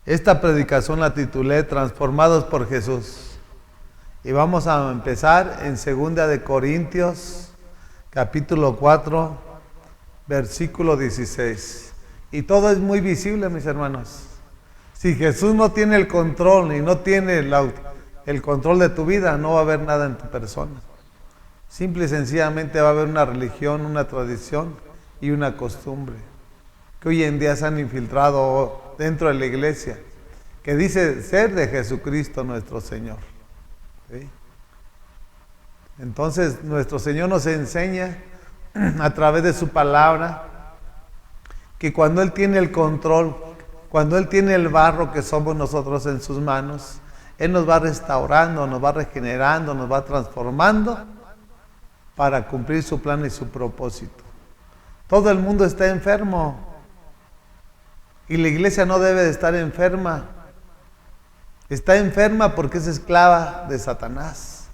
Esta predicación la titulé Transformados por Jesús. Y vamos a empezar en 2 de Corintios, capítulo 4, versículo 16. Y todo es muy visible, mis hermanos. Si Jesús no tiene el control y no tiene el control de tu vida, no va a haber nada en tu persona. Simple y sencillamente va a haber una religión, una tradición y una costumbre que hoy en día se han infiltrado dentro de la iglesia, que dice ser de Jesucristo nuestro Señor. ¿Sí? Entonces nuestro Señor nos enseña a través de su palabra que cuando Él tiene el control, cuando Él tiene el barro que somos nosotros en sus manos, Él nos va restaurando, nos va regenerando, nos va transformando para cumplir su plan y su propósito. Todo el mundo está enfermo y la iglesia no debe de estar enferma. Está enferma porque es esclava de Satanás.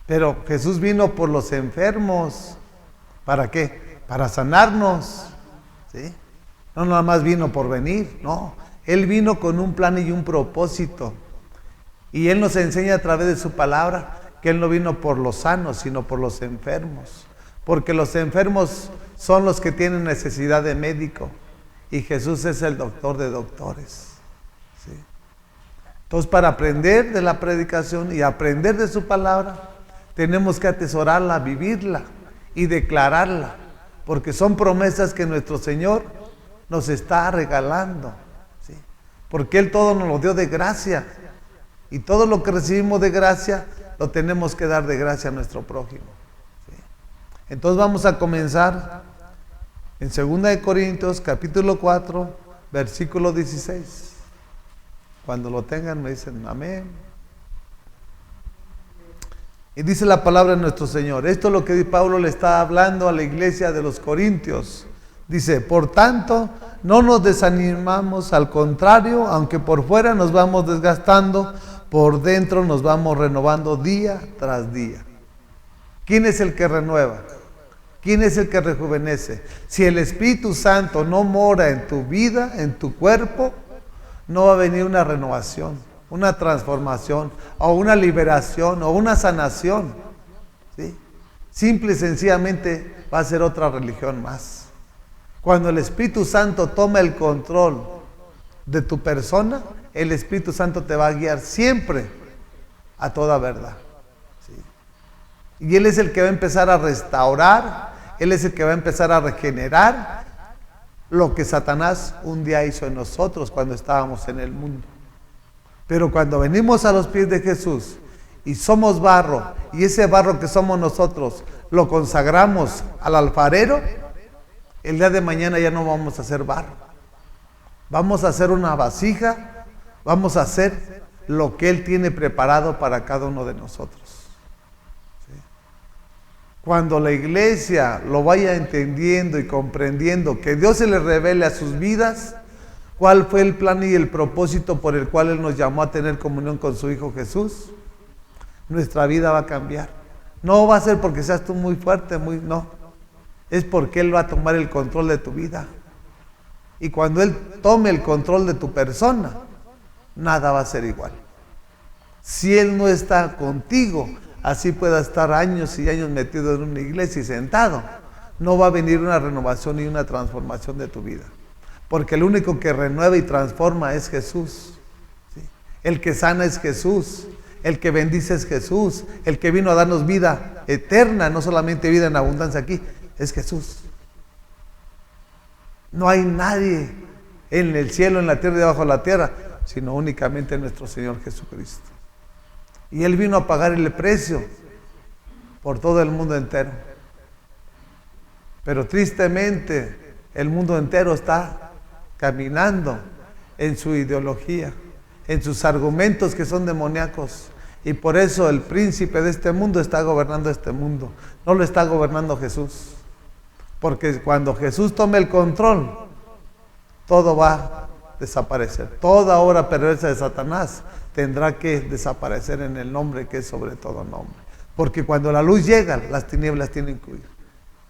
Pero Jesús vino por los enfermos. ¿Para qué? Para sanarnos. ¿Sí? No nada más vino por venir, no. Él vino con un plan y un propósito. Y Él nos enseña a través de su palabra que Él no vino por los sanos, sino por los enfermos. Porque los enfermos son los que tienen necesidad de médico. Y Jesús es el doctor de doctores. ¿Sí? Entonces, para aprender de la predicación y aprender de su palabra, tenemos que atesorarla, vivirla y declararla. Porque son promesas que nuestro Señor nos está regalando. ¿Sí? Porque Él todo nos lo dio de gracia. Y todo lo que recibimos de gracia, lo tenemos que dar de gracia a nuestro prójimo. ¿Sí? Entonces vamos a comenzar en 2 de Corintios, capítulo 4, versículo 16. Cuando lo tengan me dicen amén. Y dice la palabra de nuestro Señor. Esto es lo que Pablo le está hablando a la iglesia de los Corintios. Dice, por tanto, no nos desanimamos, al contrario, aunque por fuera nos vamos desgastando, por dentro nos vamos renovando día tras día. ¿Quién es el que renueva? ¿Quién es el que rejuvenece? Si el Espíritu Santo no mora en tu vida, en tu cuerpo, no va a venir una renovación, una transformación, o una liberación, o una sanación. ¿Sí? Simple y sencillamente va a ser otra religión más. Cuando el Espíritu Santo toma el control de tu persona, el Espíritu Santo te va a guiar siempre a toda verdad. ¿Sí? Y Él es el que va a empezar a restaurar, Él es el que va a empezar a regenerar lo que Satanás un día hizo en nosotros cuando estábamos en el mundo. Pero cuando venimos a los pies de Jesús y somos barro, y ese barro que somos nosotros lo consagramos al alfarero, el día de mañana ya no vamos a hacer barro. Vamos a hacer una vasija, vamos a hacer lo que Él tiene preparado para cada uno de nosotros. ¿Sí? Cuando la iglesia lo vaya entendiendo y comprendiendo, que Dios se le revele a sus vidas cuál fue el plan y el propósito por el cual Él nos llamó a tener comunión con su Hijo Jesús, nuestra vida va a cambiar. No va a ser porque seas tú muy fuerte, no. Es porque Él va a tomar el control de tu vida. Y cuando Él tome el control de tu persona, nada va a ser igual. Si Él no está contigo, así pueda estar años y años metido en una iglesia y sentado, no va a venir una renovación y una transformación de tu vida. Porque el único que renueva y transforma es Jesús. ¿Sí? El que sana es Jesús. El que bendice es Jesús. El que vino a darnos vida eterna, no solamente vida en abundancia aquí, es Jesús. No hay nadie en el cielo, en la tierra y debajo de la tierra, sino únicamente nuestro Señor Jesucristo. Y Él vino a pagar el precio por todo el mundo entero. Pero tristemente el mundo entero está caminando en su ideología, en sus argumentos que son demoníacos. Y por eso el príncipe de este mundo está gobernando este mundo. No lo está gobernando Jesús. Porque cuando Jesús tome el control, todo va a desaparecer. Toda obra perversa de Satanás tendrá que desaparecer en el nombre que es sobre todo nombre. Porque cuando la luz llega, las tinieblas tienen que huir.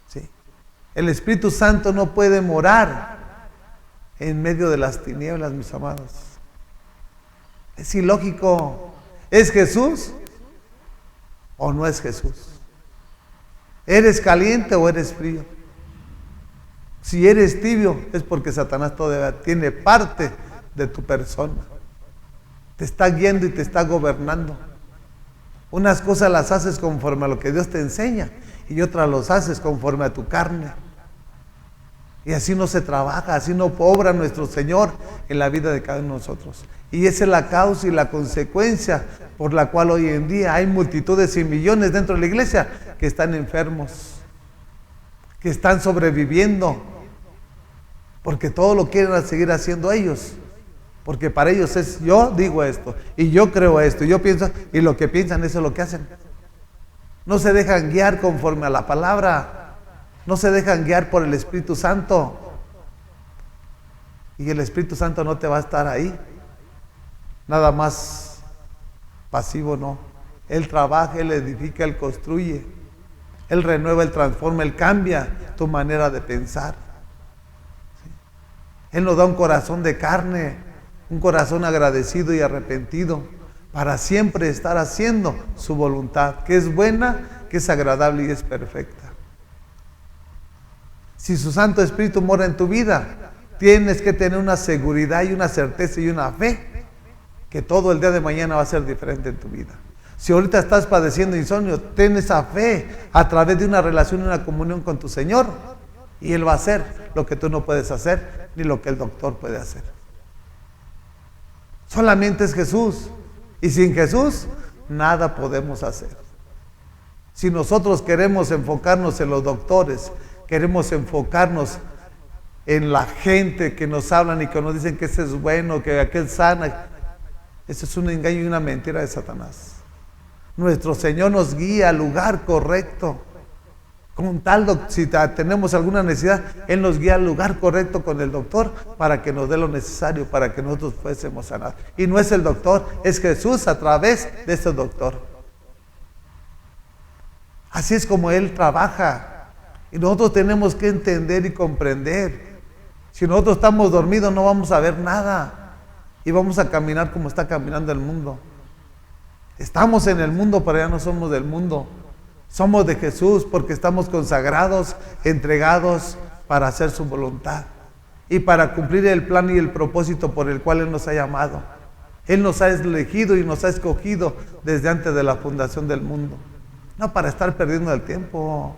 ¿Sí? El Espíritu Santo no puede morar en medio de las tinieblas, mis amados. Es ilógico. ¿Es Jesús o no es Jesús? ¿Eres caliente o eres frío? Si eres tibio, es porque Satanás todavía tiene parte de tu persona. Te está guiando y te está gobernando. Unas cosas las haces conforme a lo que Dios te enseña y otras los haces conforme a tu carne. Y así no se trabaja, así no obra nuestro Señor en la vida de cada uno de nosotros. Y esa es la causa y la consecuencia por la cual hoy en día hay multitudes y millones dentro de la iglesia que están enfermos, que están sobreviviendo, porque todo lo quieren seguir haciendo ellos. Porque para ellos es, yo digo esto, y yo creo esto, y yo pienso, y lo que piensan, eso es lo que hacen. No se dejan guiar conforme a la palabra. No se dejan guiar por el Espíritu Santo. Y el Espíritu Santo no te va a estar ahí nada más pasivo, no. Él trabaja, Él edifica, Él construye. Él renueva, Él transforma, Él cambia tu manera de pensar. ¿Sí? Él nos da un corazón de carne, un corazón agradecido y arrepentido, para siempre estar haciendo su voluntad, que es buena, que es agradable y es perfecta. Si su Santo Espíritu mora en tu vida, tienes que tener una seguridad y una certeza y una fe que todo el día de mañana va a ser diferente en tu vida. Si ahorita estás padeciendo insomnio, ten esa fe a través de una relación y una comunión con tu Señor, y Él va a hacer lo que tú no puedes hacer, ni lo que el doctor puede hacer. Solamente es Jesús, y sin Jesús nada podemos hacer. Si nosotros queremos enfocarnos en los doctores, queremos enfocarnos en la gente que nos hablan y que nos dicen que ese es bueno, que aquel sana, eso es un engaño y una mentira de Satanás. Nuestro Señor nos guía al lugar correcto. Con tal, si tenemos alguna necesidad, Él nos guía al lugar correcto con el doctor para que nos dé lo necesario, para que nosotros fuésemos sanados. Y no es el doctor, es Jesús a través de ese doctor. Así es como Él trabaja. Y nosotros tenemos que entender y comprender. Si nosotros estamos dormidos no vamos a ver nada. Y vamos a caminar como está caminando el mundo. Estamos en el mundo, pero ya no somos del mundo. Somos de Jesús porque estamos consagrados, entregados para hacer su voluntad. Y para cumplir el plan y el propósito por el cual Él nos ha llamado. Él nos ha elegido y nos ha escogido desde antes de la fundación del mundo. No para estar perdiendo el tiempo.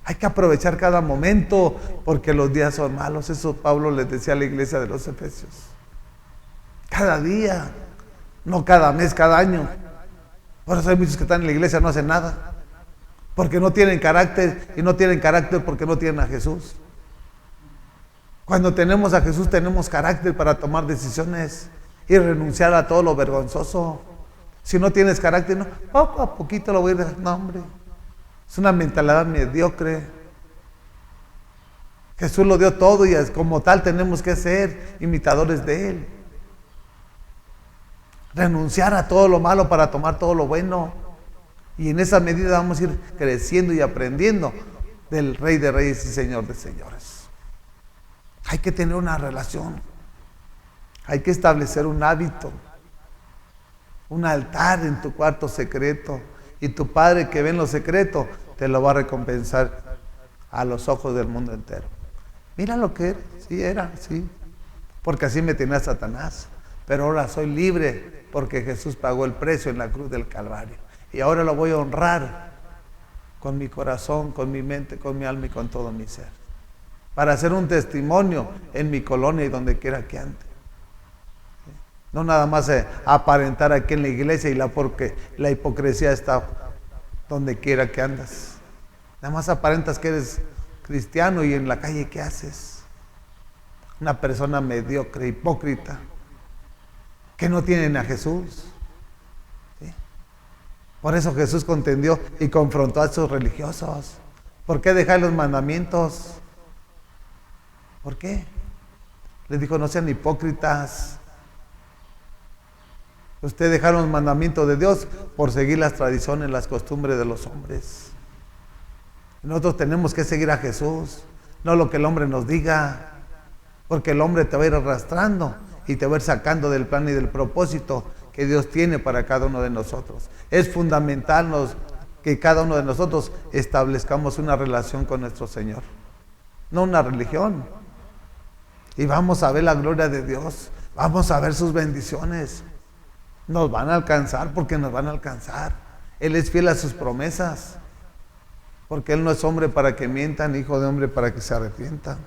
Hay que aprovechar cada momento porque los días son malos. Eso Pablo les decía a la iglesia de los Efesios. Cada día, no cada mes, cada año. Por eso hay muchos que están en la iglesia y no hacen nada. Porque no tienen carácter, y no tienen carácter porque no tienen a Jesús. Cuando tenemos a Jesús tenemos carácter para tomar decisiones y renunciar a todo lo vergonzoso. Si no tienes carácter, no, poco a poquito lo voy a ir dejando. No, hombre. Es una mentalidad mediocre. Jesús lo dio todo y como tal tenemos que ser imitadores de Él. Renunciar a todo lo malo para tomar todo lo bueno. Y en esa medida vamos a ir creciendo y aprendiendo del Rey de Reyes y Señor de Señores. Hay que tener una relación. Hay que establecer un hábito. Un altar en tu cuarto secreto. Y tu Padre que ve en lo secreto te lo va a recompensar a los ojos del mundo entero. Mira lo que era, sí. Porque así me tenía Satanás. Pero ahora soy libre porque Jesús pagó el precio en la cruz del Calvario. Y ahora lo voy a honrar con mi corazón, con mi mente, con mi alma y con todo mi ser. Para hacer un testimonio en mi colonia y donde quiera que ande. No nada más aparentar aquí en la iglesia porque la hipocresía está donde quiera que andas. Nada más aparentas que eres cristiano y en la calle ¿qué haces? Una persona mediocre, hipócrita, que no tienen a Jesús. ¿Sí? Por eso Jesús contendió y confrontó a esos religiosos. ¿Por qué dejar los mandamientos? ¿Por qué? Les dijo, no sean hipócritas. Ustedes dejaron los mandamientos de Dios por seguir las tradiciones, las costumbres de los hombres. Nosotros tenemos que seguir a Jesús, no lo que el hombre nos diga. Porque el hombre te va a ir arrastrando y te va a ir sacando del plan y del propósito que Dios tiene para cada uno de nosotros. Es fundamental que cada uno de nosotros establezcamos una relación con nuestro Señor, no una religión. Y vamos a ver la gloria de Dios, vamos a ver sus bendiciones. Nos van a alcanzar porque nos van a alcanzar. Él es fiel a sus promesas, porque Él no es hombre para que mienta, ni hijo de hombre para que se arrepienta.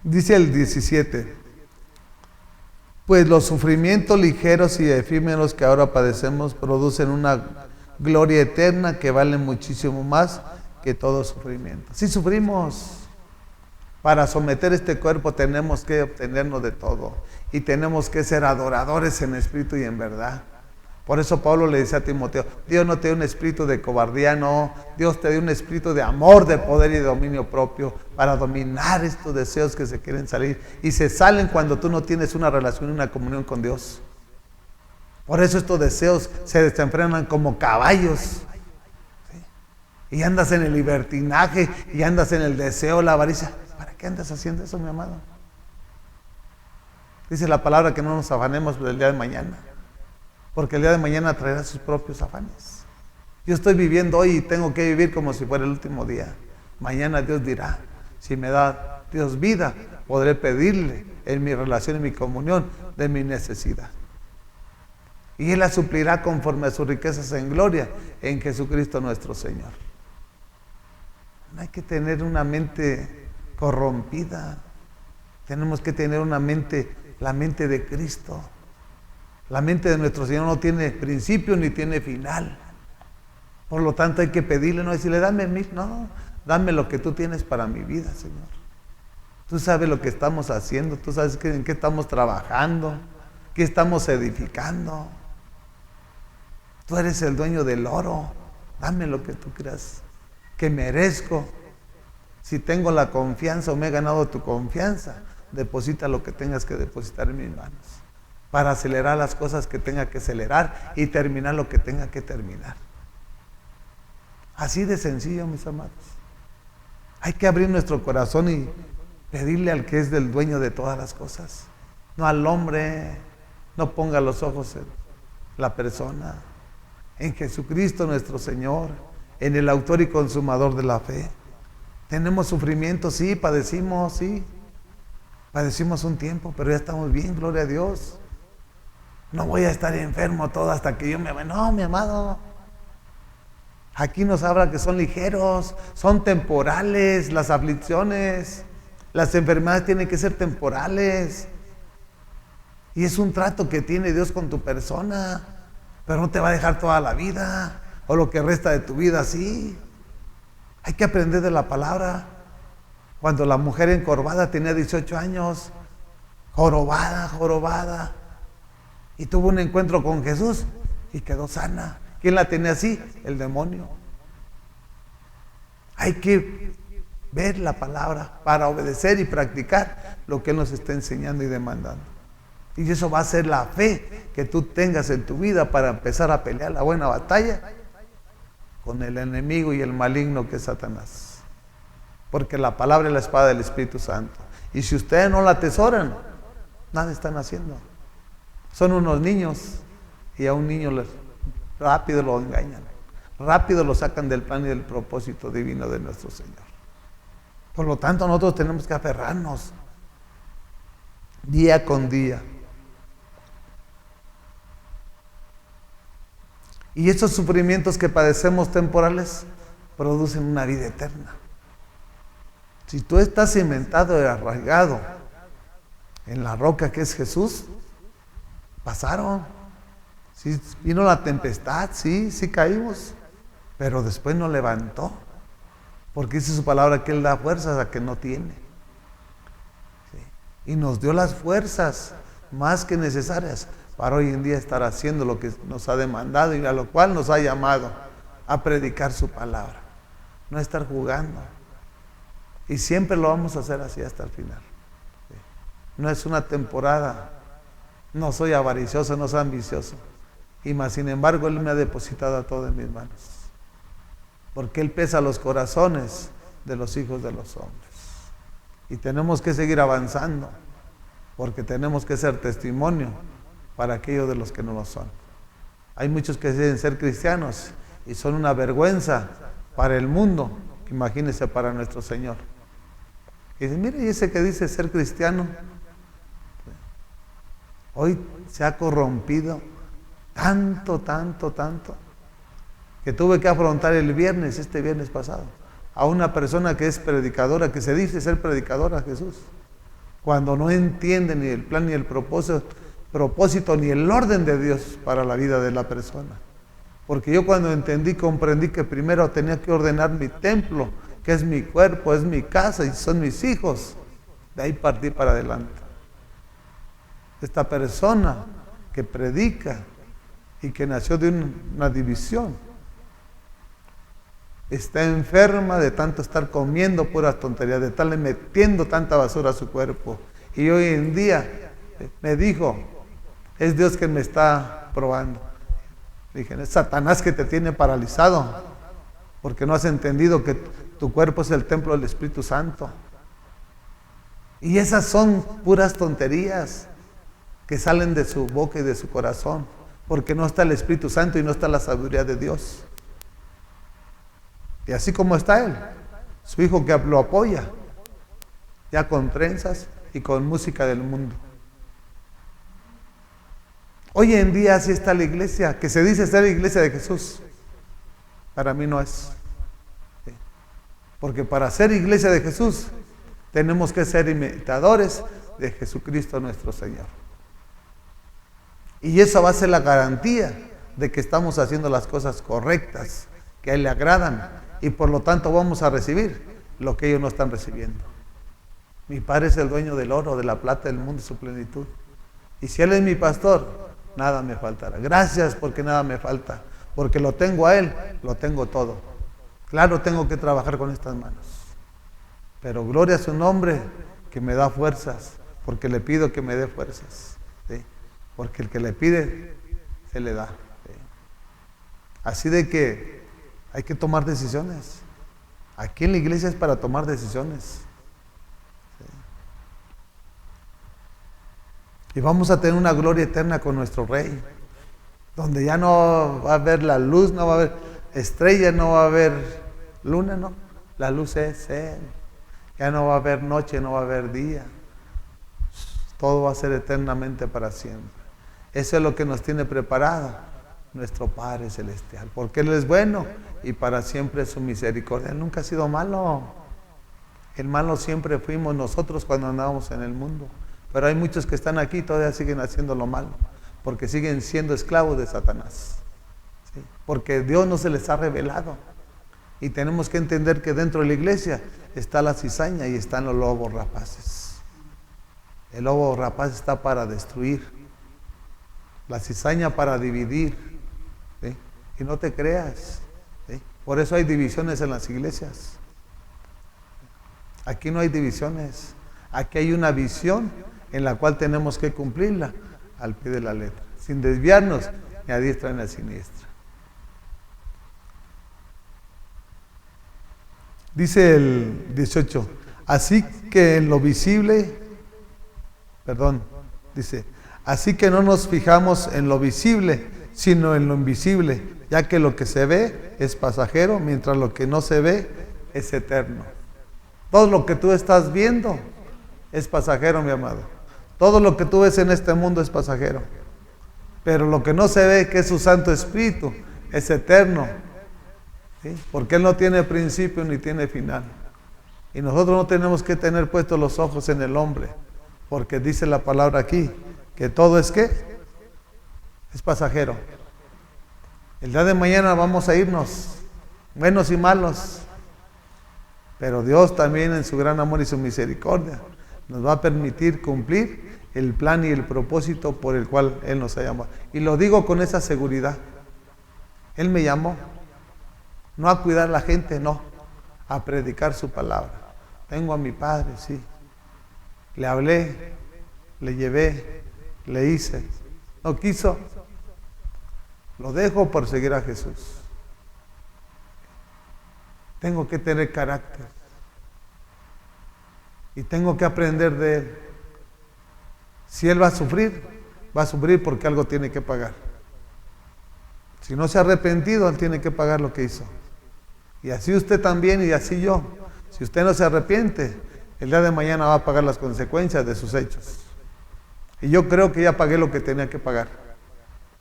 Dice el 17: pues los sufrimientos ligeros y efímeros que ahora padecemos producen una gloria eterna que vale muchísimo más que todo sufrimiento. Si sufrimos, para someter este cuerpo tenemos que obtenernos de todo y tenemos que ser adoradores en espíritu y en verdad. Por eso Pablo le dice a Timoteo: Dios no te dio un espíritu de cobardía, no. Dios te dio un espíritu de amor, de poder y de dominio propio para dominar estos deseos que se quieren salir. Y se salen cuando tú no tienes una relación y una comunión con Dios. Por eso estos deseos se desenfrenan como caballos. ¿Sí? Y andas en el libertinaje y andas en el deseo, la avaricia. ¿Para qué andas haciendo eso, mi amado? Dice la palabra que no nos afanemos del día de mañana, porque el día de mañana traerá sus propios afanes. Yo estoy viviendo hoy y tengo que vivir como si fuera el último día. Mañana Dios dirá: si me da Dios vida, podré pedirle en mi relación y mi comunión de mi necesidad. Y Él la suplirá conforme a sus riquezas en gloria en Jesucristo nuestro Señor. No hay que tener una mente corrompida. Tenemos que tener una mente, la mente de Cristo. La mente de nuestro Señor no tiene principio ni tiene final. Por lo tanto hay que pedirle, no decirle: dame no, dame lo que tú tienes para mi vida, Señor. Tú sabes lo que estamos haciendo, tú sabes en qué estamos trabajando, qué estamos edificando. Tú eres el dueño del oro, dame lo que tú creas que merezco. Si tengo la confianza o me he ganado tu confianza, deposita lo que tengas que depositar en mis manos, para acelerar las cosas que tenga que acelerar y terminar lo que tenga que terminar. Así de sencillo, mis amados. Hay que abrir nuestro corazón y pedirle al que es del dueño de todas las cosas, no al hombre. No ponga los ojos en la persona, en Jesucristo nuestro Señor, en el autor y consumador de la fe. Tenemos sufrimiento, sí, padecimos, sí. Padecimos un tiempo, pero ya estamos bien, gloria a Dios. No voy a estar enfermo todo hasta que yo me vaya. No, mi amado. Aquí nos habla que son ligeros, son temporales las aflicciones. Las enfermedades tienen que ser temporales. Y es un trato que tiene Dios con tu persona, pero no te va a dejar toda la vida o lo que resta de tu vida así. Hay que aprender de la palabra. Cuando la mujer encorvada tenía 18 años, jorobada, y tuvo un encuentro con Jesús y quedó sana. ¿Quién la tenía así? El demonio. Hay que ver la palabra para obedecer y practicar lo que Él nos está enseñando y demandando. Y eso va a ser la fe que tú tengas en tu vida para empezar a pelear la buena batalla con el enemigo y el maligno que es Satanás. Porque la palabra es la espada del Espíritu Santo. Y si ustedes no la atesoran, nada están haciendo. Son unos niños y a un niño rápido lo engañan. Rápido lo sacan del plan y del propósito divino de nuestro Señor. Por lo tanto, nosotros tenemos que aferrarnos día con día. Y estos sufrimientos que padecemos temporales producen una vida eterna. Si tú estás cimentado y arraigado en la roca que es Jesús, pasaron. Sí, vino la tempestad, sí caímos, pero después nos levantó, porque dice su palabra que Él da fuerzas a que no tiene. Sí. Y nos dio las fuerzas más que necesarias para hoy en día estar haciendo lo que nos ha demandado y a lo cual nos ha llamado a predicar su palabra, no estar jugando. Y siempre lo vamos a hacer así hasta el final. Sí. No es una temporada. No soy avaricioso, no soy ambicioso. Y más sin embargo, Él me ha depositado todo en mis manos. Porque Él pesa los corazones de los hijos de los hombres. Y tenemos que seguir avanzando, porque tenemos que ser testimonio para aquellos de los que no lo son. Hay muchos que dicen ser cristianos y son una vergüenza para el mundo, imagínense para nuestro Señor. Y dicen, mire, y ese que dice ser cristiano, hoy se ha corrompido tanto, que tuve que afrontar este viernes pasado, a una persona que es predicadora, que se dice ser predicadora, Jesús, cuando no entiende ni el plan ni el propósito ni el orden de Dios para la vida de la persona. Porque yo cuando comprendí que primero tenía que ordenar mi templo, que es mi cuerpo, es mi casa y son mis hijos, de ahí partí para adelante. Esta persona que predica y que nació de una división, está enferma de tanto estar comiendo puras tonterías, de estarle metiendo tanta basura a su cuerpo. Y hoy en día me dijo, es Dios que me está probando. Dije, es Satanás que te tiene paralizado, porque no has entendido que tu cuerpo es el templo del Espíritu Santo. Y esas son puras tonterías que salen de su boca y de su corazón, porque no está el Espíritu Santo y no está la sabiduría de Dios. Y así como está él, su hijo que lo apoya, ya con trenzas y con música del mundo. Hoy en día así está la iglesia, que se dice ser la iglesia de Jesús. Para mí no es. Porque para ser iglesia de Jesús, tenemos que ser imitadores de Jesucristo nuestro Señor. Y esa va a ser la garantía de que estamos haciendo las cosas correctas, que a Él le agradan, y por lo tanto vamos a recibir lo que ellos no están recibiendo. Mi Padre es el dueño del oro, de la plata, del mundo y su plenitud. Y si Él es mi pastor, nada me faltará. Gracias porque nada me falta, porque lo tengo a Él, lo tengo todo. Claro, tengo que trabajar con estas manos, pero gloria a su nombre que me da fuerzas, porque le pido que me dé fuerzas, ¿sí? Porque el que le pide, se le da, ¿sí? Así de que hay que tomar decisiones. Aquí en la iglesia es para tomar decisiones, ¿sí? Y vamos a tener una gloria eterna con nuestro Rey, donde ya no va a haber la luz, no va a haber estrella, no va a haber luna, no. La luz es Él. Ya no va a haber noche, no va a haber día. Todo va a ser eternamente para siempre. Eso es lo que nos tiene preparado nuestro Padre Celestial, porque Él es bueno y para siempre es su misericordia. Él nunca ha sido malo. El malo siempre fuimos nosotros cuando andábamos en el mundo. Pero hay muchos que están aquí y todavía siguen haciendo lo malo, porque siguen siendo esclavos de Satanás, ¿sí? Porque Dios no se les ha revelado. Y tenemos que entender que dentro de la iglesia está la cizaña y están los lobos rapaces. El lobo rapaz está para destruir, la cizaña para dividir, ¿sí? Y no te creas, ¿sí? Por eso hay divisiones en las iglesias. Aquí no hay divisiones, aquí hay una visión en la cual tenemos que cumplirla al pie de la letra, sin desviarnos ni a diestra ni a siniestra. Dice el 18, así que en lo visible, dice, así que no nos fijamos en lo visible, sino en lo invisible, ya que lo que se ve es pasajero, mientras lo que no se ve es eterno. Todo lo que tú estás viendo es pasajero, mi amado. Todo lo que tú ves en este mundo es pasajero. Pero lo que no se ve, que es su Santo Espíritu, es eterno, ¿sí? Porque Él no tiene principio ni tiene final. Y nosotros no tenemos que tener puestos los ojos en el hombre, porque dice la palabra aquí, que todo es ¿qué? Es pasajero. El día de mañana vamos a irnos, buenos y malos. Pero Dios también en su gran amor y su misericordia nos va a permitir cumplir el plan y el propósito por el cual Él nos ha llamado. Y lo digo con esa seguridad. Él me llamó, no a cuidar a la gente, no, a predicar su palabra. Tengo a mi Padre, sí. Le hablé, le llevé, le hice. No quiso, lo dejo por seguir a Jesús. Tengo que tener carácter. y tengo que aprender de Él. Si Él va a sufrir porque algo tiene que pagar. Si no se ha arrepentido, Él tiene que pagar lo que hizo. Y así usted también y así yo. Si usted no se arrepiente, el día de mañana va a pagar las consecuencias de sus hechos. Y yo creo que ya pagué lo que tenía que pagar.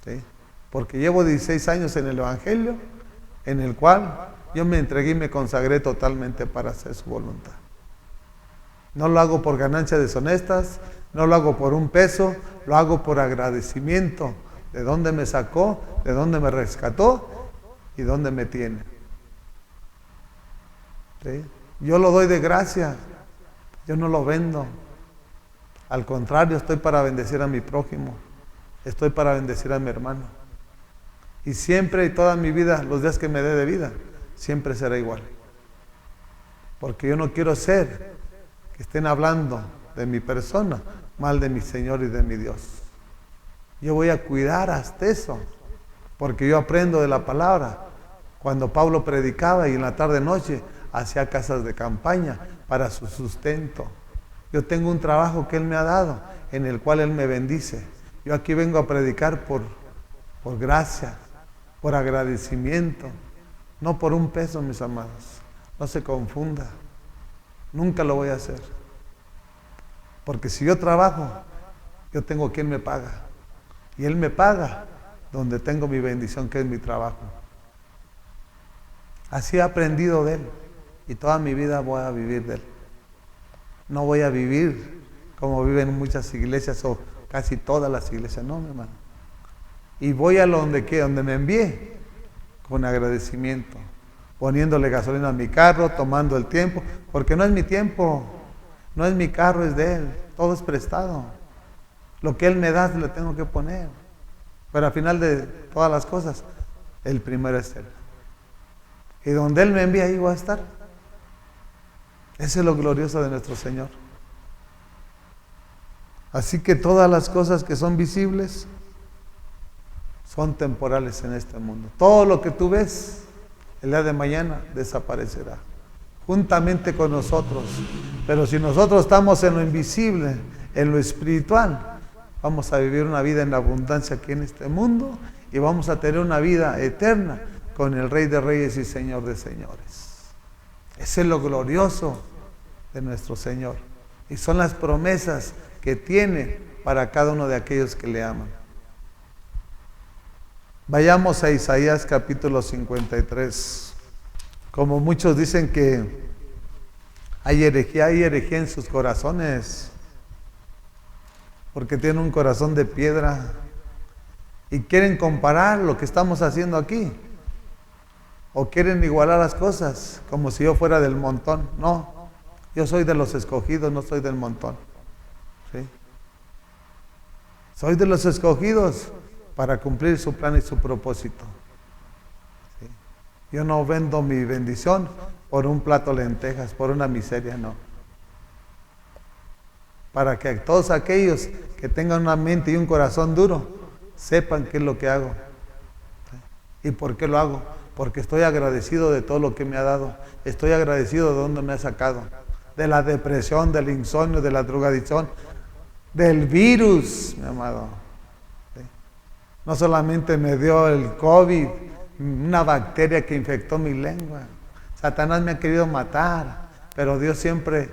¿Sí? Porque llevo 16 años en el Evangelio, en el cual yo me entregué y me consagré totalmente para hacer su voluntad. No lo hago por ganancias deshonestas, no lo hago por un peso, lo hago por agradecimiento de dónde me sacó, de dónde me rescató y dónde me tiene. ¿Sí? Yo lo doy de gracia, yo no lo vendo. Al contrario, estoy para bendecir a mi prójimo, estoy para bendecir a mi hermano. Y siempre y toda mi vida, los días que me dé de vida, siempre será igual. Porque yo no quiero ser que estén hablando de mi persona mal de mi Señor y de mi Dios. Yo voy a cuidar hasta eso, porque yo aprendo de la palabra. Cuando Pablo predicaba y en la tarde noche hacía casas de campaña para su sustento. Yo tengo un trabajo que Él me ha dado, en el cual Él me bendice. Yo aquí vengo a predicar por gracia, por agradecimiento, no por un peso, mis amados. No se confunda. Nunca lo voy a hacer. Porque si yo trabajo, yo tengo quien me paga. Y Él me paga donde tengo mi bendición, que es mi trabajo. Así he aprendido de Él. Y toda mi vida voy a vivir de Él. No voy a vivir como viven muchas iglesias o casi todas las iglesias. No, mi hermano. Y voy a donde me envié con agradecimiento. Poniéndole gasolina a mi carro, tomando el tiempo. Porque no es mi tiempo. No es mi carro, es de Él. Todo es prestado. Lo que Él me da, le tengo que poner. Pero al final de todas las cosas, el primero es Él. Y donde Él me envía, ahí voy a estar. Ese es lo glorioso de nuestro Señor. Así que todas las cosas que son visibles son temporales en este mundo. Todo lo que tú ves, el día de mañana desaparecerá. Juntamente con nosotros. Pero si nosotros estamos en lo invisible, en lo espiritual, vamos a vivir una vida en abundancia aquí en este mundo y vamos a tener una vida eterna con el Rey de Reyes y Señor de Señores. Ese es lo glorioso de nuestro Señor. Y son las promesas que tiene para cada uno de aquellos que le aman. Vayamos a Isaías capítulo 53. Como muchos dicen que hay herejía en sus corazones, porque tienen un corazón de piedra y quieren comparar lo que estamos haciendo aquí, o quieren igualar las cosas como si yo fuera del montón. No, yo soy de los escogidos, no soy del montón. ¿Sí? Soy de los escogidos para cumplir su plan y su propósito. ¿Sí? Yo no vendo mi bendición por un plato de lentejas, por una miseria, no. Para que todos aquellos que tengan una mente y un corazón duro sepan qué es lo que hago. ¿Sí? ¿Y por qué lo hago? Porque estoy agradecido de todo lo que me ha dado. Estoy agradecido de dónde me ha sacado. De la depresión, del insomnio, de la drogadicción, del virus, mi amado. ¿Sí? No solamente me dio el COVID, una bacteria que infectó mi lengua. Satanás me ha querido matar, pero Dios siempre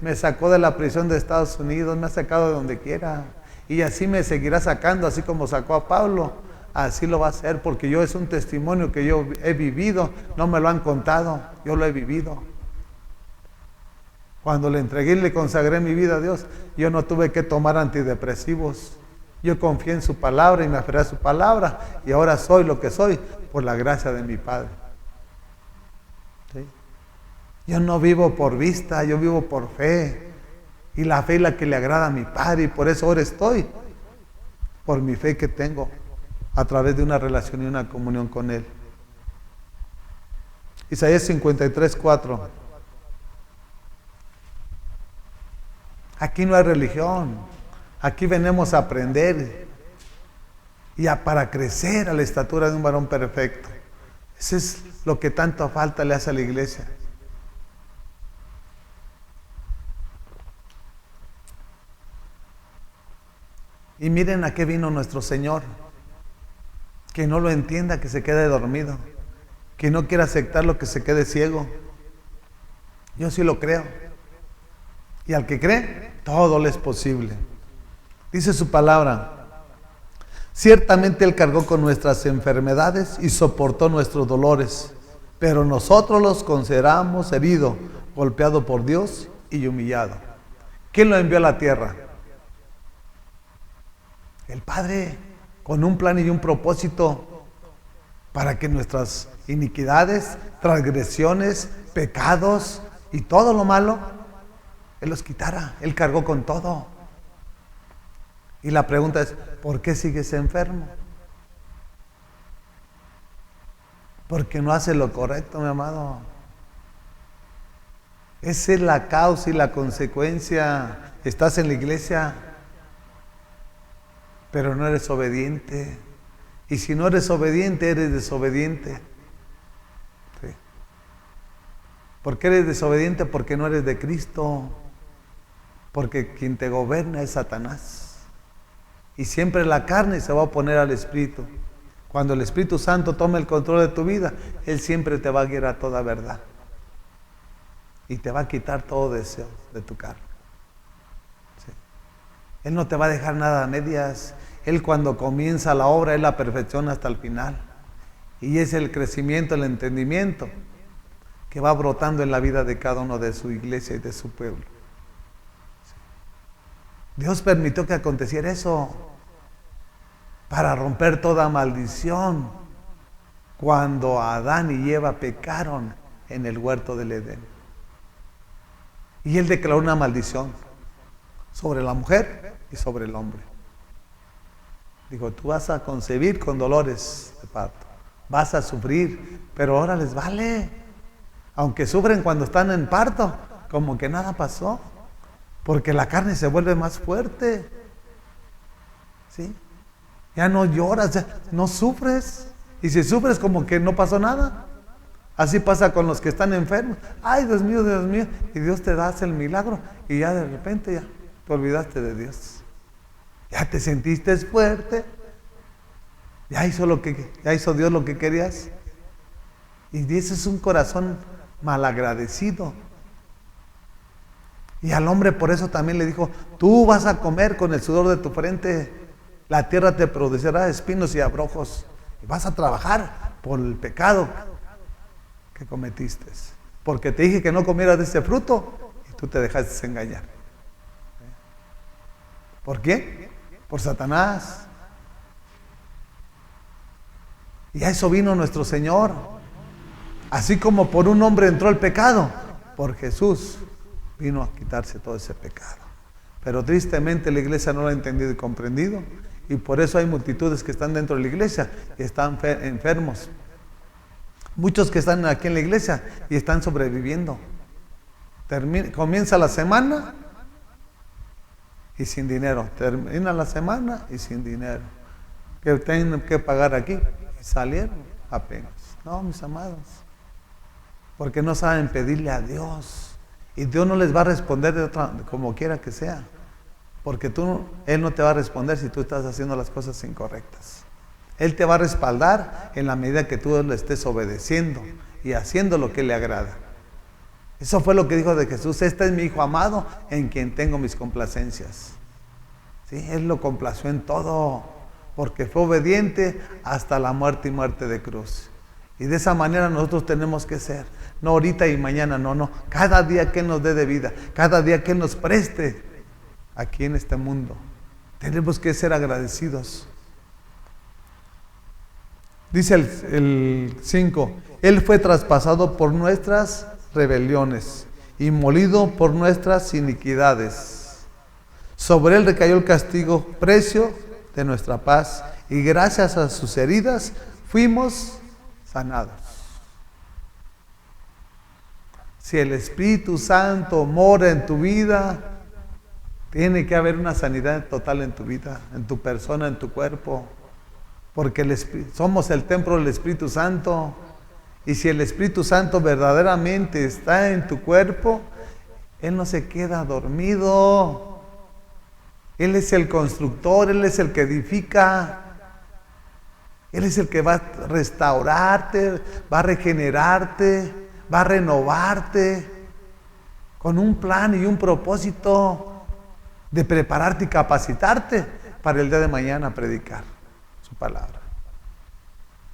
me sacó de la prisión de Estados Unidos, me ha sacado de donde quiera. Y así me seguirá sacando, así como sacó a Pablo. Así lo va a hacer, porque yo es un testimonio que yo he vivido, no me lo han contado, yo lo he vivido. Cuando le entregué y le consagré mi vida a Dios, yo no tuve que tomar antidepresivos. Yo confié en su palabra y me aferré a su palabra, y ahora soy lo que soy por la gracia de mi Padre. ¿Sí? Yo no vivo por vista, yo vivo por fe. Y la fe es la que le agrada a mi Padre, y por eso ahora estoy, por mi fe que tengo, a través de una relación y una comunión con Él. Isaías 53, 4. Aquí no hay religión, aquí venimos a aprender y para crecer a la estatura de un varón perfecto. Eso es lo que tanto falta le hace a la iglesia. Y miren a qué vino nuestro Señor. Que no lo entienda, que se quede dormido. Que no quiera aceptarlo, que se quede ciego. Yo sí lo creo. Y al que cree, todo le es posible. Dice su palabra: ciertamente Él cargó con nuestras enfermedades y soportó nuestros dolores, pero nosotros los consideramos herido, golpeado por Dios y humillado. ¿Quién lo envió a la tierra? El Padre, con un plan y un propósito para que nuestras iniquidades, transgresiones, pecados y todo lo malo, Él los quitara. Él cargó con todo. Y la pregunta es, ¿por qué sigues enfermo? Porque no hace lo correcto, mi amado. Esa es la causa y la consecuencia. Estás en la iglesia, pero no eres obediente. Y si no eres obediente, eres desobediente. ¿Sí? ¿Por qué eres desobediente? Porque no eres de Cristo. Porque quien te gobierna es Satanás. Y siempre la carne se va a oponer al Espíritu. Cuando el Espíritu Santo tome el control de tu vida, Él siempre te va a guiar a toda verdad. Y te va a quitar todo deseo de tu carne. ¿Sí? Él no te va a dejar nada a medias. Él, cuando comienza la obra, Él la perfecciona hasta el final. Y es el crecimiento, el entendimiento que va brotando en la vida de cada uno de su iglesia y de su pueblo. ¿Sí? Dios permitió que aconteciera eso para romper toda maldición cuando Adán y Eva pecaron en el huerto del Edén. Y Él declaró una maldición sobre la mujer y sobre el hombre. Dijo, tú vas a concebir con dolores de parto, vas a sufrir, pero ahora les vale. Aunque sufren cuando están en parto, como que nada pasó, porque la carne se vuelve más fuerte. ¿Sí? Ya no lloras, ya no sufres. Y si sufres, como que no pasó nada. Así pasa con los que están enfermos. Ay, Dios mío, Dios mío. Y Dios te da el milagro. Y ya de repente ya te olvidaste de Dios. Ya te sentiste fuerte. Ya hizo Dios lo que querías. Y ese es un corazón malagradecido. Y al hombre por eso también le dijo, tú vas a comer con el sudor de tu frente. La tierra te producirá espinos y abrojos. Y vas a trabajar por el pecado que cometiste. Porque te dije que no comieras de ese fruto y tú te dejaste engañar. ¿Por qué? Por Satanás. Y a eso vino nuestro Señor. Así como por un hombre entró el pecado, por Jesús vino a quitarse todo ese pecado. Pero tristemente la iglesia no lo ha entendido y comprendido. Y por eso hay multitudes que están dentro de la iglesia y están enfermos. Muchos que están aquí en la iglesia y están sobreviviendo. Comienza la semana y sin dinero. Termina la semana y sin dinero. Que tienen que pagar aquí. Y salieron apenas. No, mis amados. Porque no saben pedirle a Dios. Y Dios no les va a responder como quiera que sea. Porque Él no te va a responder si tú estás haciendo las cosas incorrectas. Él te va a respaldar en la medida que tú le estés obedeciendo y haciendo lo que le agrada. Eso fue lo que dijo de Jesús. Este es mi Hijo amado en quien tengo mis complacencias. ¿Sí? Él lo complació en todo, porque fue obediente hasta la muerte y muerte de cruz. Y de esa manera nosotros tenemos que ser. No ahorita y mañana, no. Cada día que Él nos dé de vida, cada día que Él nos preste aquí en este mundo. Tenemos que ser agradecidos. Dice el 5, Él fue traspasado por nuestras rebeliones y molido por nuestras iniquidades. Sobre Él recayó el castigo, precio de nuestra paz, y gracias a sus heridas fuimos sanados. Si el Espíritu Santo mora en tu vida, tiene que haber una sanidad total en tu vida, en tu persona, en tu cuerpo. Porque somos el templo del Espíritu Santo. Y si el Espíritu Santo verdaderamente está en tu cuerpo, Él no se queda dormido. Él es el constructor, Él es el que edifica. Él es el que va a restaurarte, va a regenerarte, va a renovarte, con un plan y un propósito de prepararte y capacitarte para el día de mañana predicar su palabra.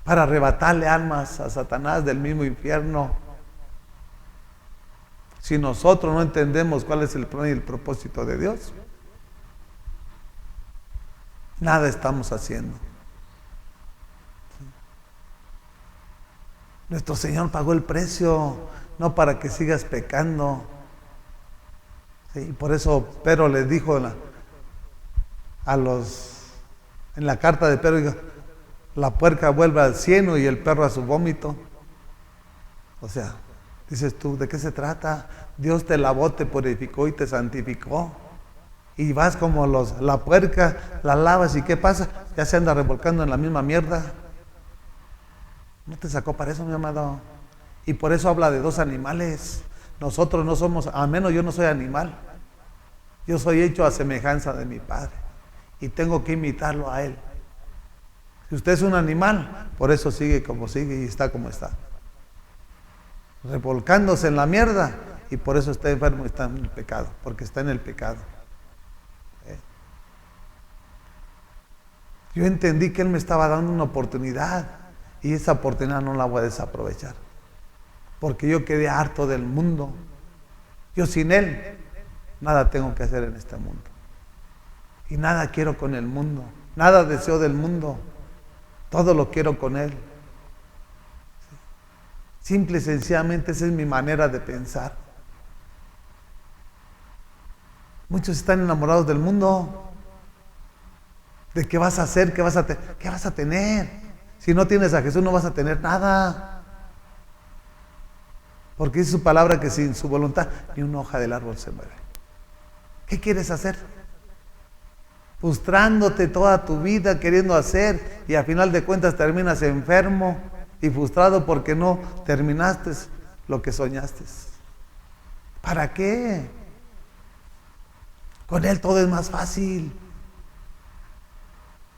Para arrebatarle almas a Satanás del mismo infierno. Si nosotros no entendemos cuál es el plan y el propósito de Dios, nada estamos haciendo. Nuestro Señor pagó el precio, no para que sigas pecando. Sí, por eso Pedro les dijo en la carta de Pedro, dijo, la puerca vuelve al cieno y el perro a su vómito. O sea, dices tú, ¿de qué se trata? Dios te lavó, te purificó y te santificó. Y vas como la puerca, la lavas y ¿qué pasa? Ya se anda revolcando en la misma mierda. No te sacó para eso, mi amado. Y por eso habla de dos animales. Nosotros no somos, al menos yo no soy animal. Yo soy hecho a semejanza de mi Padre. Y tengo que imitarlo a Él. Si usted es un animal, por eso sigue como sigue y está como está. Revolcándose en la mierda. Y por eso está enfermo y está en el pecado. Porque está en el pecado. Yo entendí que Él me estaba dando una oportunidad. Y esa oportunidad no la voy a desaprovechar. Porque yo quedé harto del mundo. Yo sin Él, nada tengo que hacer en este mundo. Y nada quiero con el mundo. Nada deseo del mundo. Todo lo quiero con Él. Simple y sencillamente esa es mi manera de pensar. Muchos están enamorados del mundo. ¿De qué vas a hacer? ¿Qué vas a tener? Si no tienes a Jesús no vas a tener nada. Porque dice su palabra que sin su voluntad ni una hoja del árbol se mueve. ¿Qué quieres hacer? Frustrándote toda tu vida queriendo hacer y a final de cuentas terminas enfermo y frustrado porque no terminaste lo que soñaste. ¿Para qué? Con Él todo es más fácil.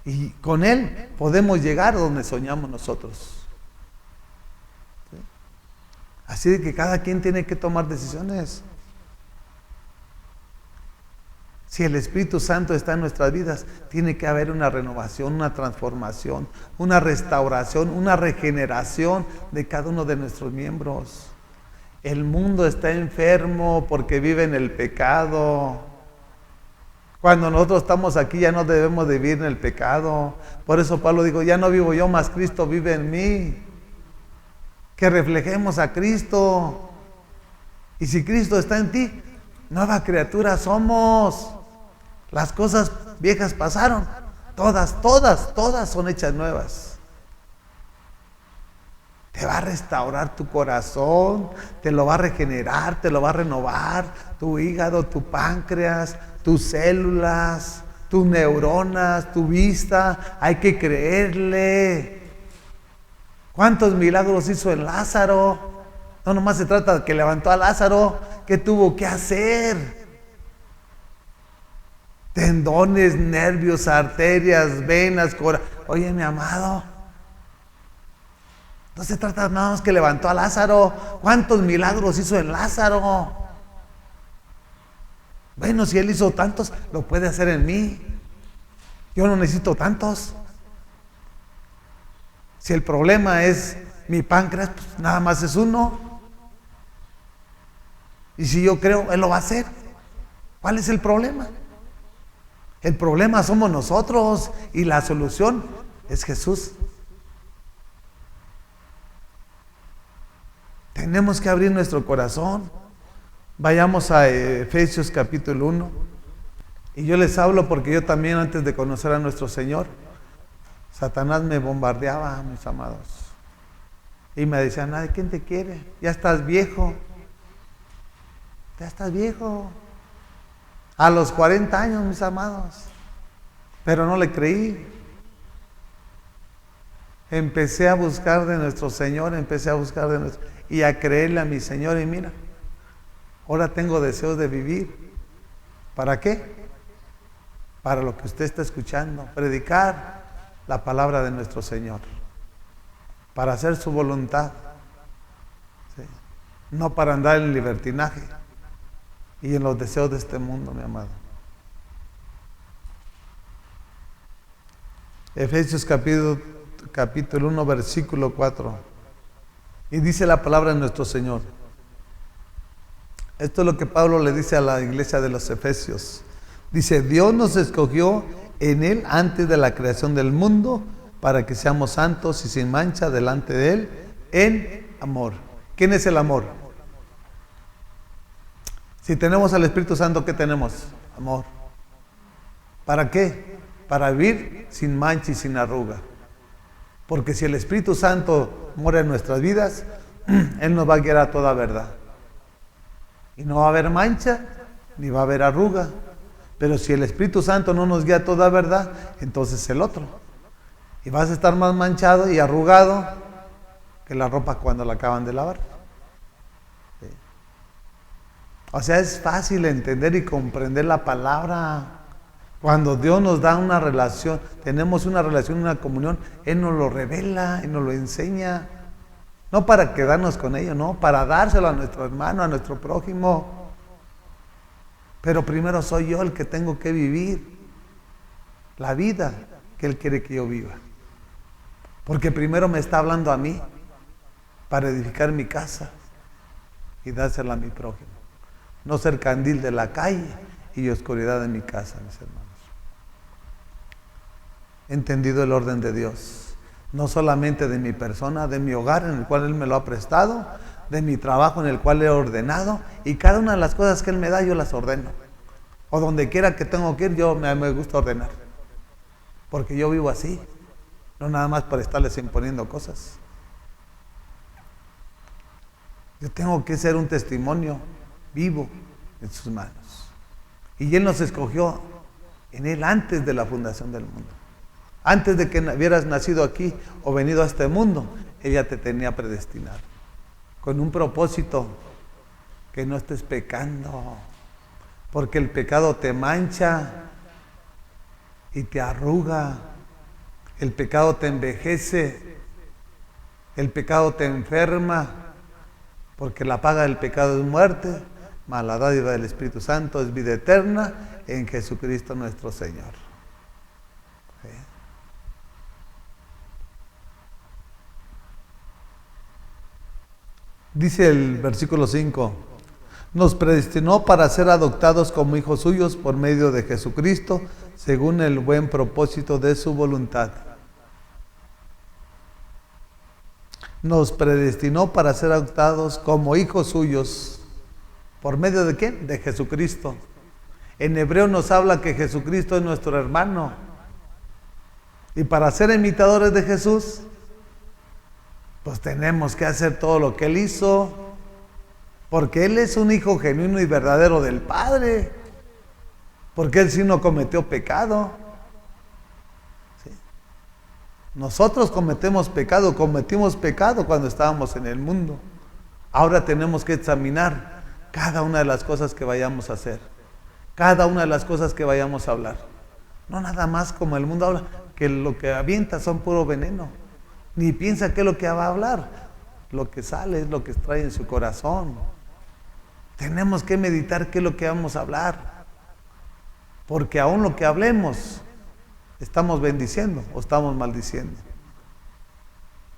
Y con Él podemos llegar a donde soñamos nosotros. ¿Sí? Así de que cada quien tiene que tomar decisiones. Si el Espíritu Santo está en nuestras vidas, tiene que haber una renovación, una transformación, una restauración, una regeneración de cada uno de nuestros miembros. El mundo está enfermo porque vive en el pecado. Cuando nosotros estamos aquí ya no debemos de vivir en el pecado. Por eso Pablo dijo, ya no vivo yo, mas Cristo vive en mí. Que reflejemos a Cristo. Y si Cristo está en ti, nueva criatura somos. Las cosas viejas pasaron. Todas son hechas nuevas. Te va a restaurar tu corazón, te lo va a regenerar, te lo va a renovar, tu hígado, tu páncreas, tus células, tus neuronas, tu vista. Hay que creerle. ¿Cuántos milagros hizo en Lázaro? No nomás se trata de que levantó a Lázaro. ¿Qué tuvo que hacer? Tendones, nervios, arterias, venas, corazón. Oye, mi amado, no se trata nada más que levantó a Lázaro. ¿Cuántos milagros hizo en Lázaro? Bueno, si Él hizo tantos, lo puede hacer en mí. Yo no necesito tantos. Si el problema es mi páncreas, pues nada más es uno. Y si yo creo, Él lo va a hacer. ¿Cuál es el problema? El problema somos nosotros y la solución es Jesús. Tenemos que abrir nuestro corazón. Vayamos a Efesios capítulo 1. Y yo les hablo porque yo también antes de conocer a nuestro Señor, Satanás me bombardeaba, mis amados. Y me decían, ay, ¿quién te quiere? Ya estás viejo. Ya estás viejo. A los 40 años, mis amados. Pero no le creí. Empecé a buscar de nuestro Señor, y a creerle a mi Señor. Y mira, ahora tengo deseos de vivir. ¿Para qué? para lo que usted está escuchando, predicar la palabra de nuestro Señor, para hacer su voluntad, ¿sí? No para andar en libertinaje y en los deseos de este mundo, mi amado. Efesios capítulo 1, versículo 4. Y dice la palabra de nuestro Señor. Esto es lo que Pablo le dice a la iglesia de los Efesios. Dice, Dios nos escogió en Él antes de la creación del mundo para que seamos santos y sin mancha delante de Él en amor. ¿Quién es el amor? Si tenemos al Espíritu Santo, ¿qué tenemos? Amor. ¿Para qué? Para vivir sin mancha y sin arruga. Porque si el Espíritu Santo mora en nuestras vidas, Él nos va a guiar a toda verdad. Y no va a haber mancha, ni va a haber arruga. Pero si el Espíritu Santo no nos guía a toda verdad, entonces el otro. Y vas a estar más manchado y arrugado que la ropa cuando la acaban de lavar. ¿Sí? O sea, es fácil entender y comprender la palabra. Cuando Dios nos da una relación, tenemos una relación, una comunión, Él nos lo revela y nos lo enseña. No para quedarnos con ello, no, para dárselo a nuestro hermano, a nuestro prójimo. Pero primero soy yo el que tengo que vivir la vida que Él quiere que yo viva. Porque primero me está hablando a mí para edificar mi casa y dársela a mi prójimo. No ser candil de la calle y oscuridad de mi casa, mis hermanos. He entendido el orden de Dios. No solamente de mi persona, de mi hogar en el cual Él me lo ha prestado, de mi trabajo en el cual he ordenado, y cada una de las cosas que Él me da yo las ordeno. O donde quiera que tengo que ir, yo me gusta ordenar. Porque yo vivo así, no nada más para estarles imponiendo cosas. Yo tengo que ser un testimonio vivo en sus manos. Y Él nos escogió en Él antes de la fundación del mundo. Antes de que hubieras nacido aquí o venido a este mundo, ella te tenía predestinado. Con un propósito, que no estés pecando. Porque el pecado te mancha y te arruga. El pecado te envejece. El pecado te enferma. Porque la paga del pecado es muerte, mas la dádiva del Espíritu Santo es vida eterna en Jesucristo nuestro Señor. ¿Sí? Dice el versículo 5, nos predestinó para ser adoptados como hijos suyos por medio de Jesucristo, según el buen propósito de su voluntad. Nos predestinó para ser adoptados como hijos suyos. ¿Por medio de quién? De Jesucristo. En hebreo nos habla que Jesucristo es nuestro hermano. Y para ser imitadores de Jesús, pues tenemos que hacer todo lo que Él hizo, porque Él es un hijo genuino y verdadero del Padre, porque Él sí no cometió pecado. ¿Sí? Nosotros cometimos pecado cuando estábamos en el mundo. Ahora tenemos que examinar cada una de las cosas que vayamos a hacer, cada una de las cosas que vayamos a hablar. No nada más como el mundo habla, que lo que avienta son puro veneno. Ni piensa qué es lo que va a hablar. Lo que sale es lo que trae en su corazón. Tenemos que meditar qué es lo que vamos a hablar. Porque aún lo que hablemos, estamos bendiciendo o estamos maldiciendo.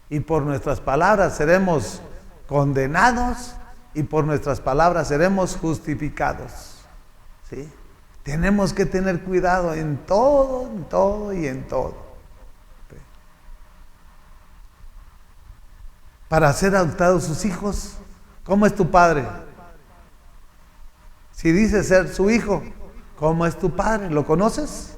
Y por nuestras palabras seremos condenados y por nuestras palabras seremos justificados. ¿Sí? Tenemos que tener cuidado en todo y en todo. Para ser adoptados sus hijos. ¿Cómo es tu padre? Si dice ser su hijo, ¿cómo es tu padre? ¿Lo conoces?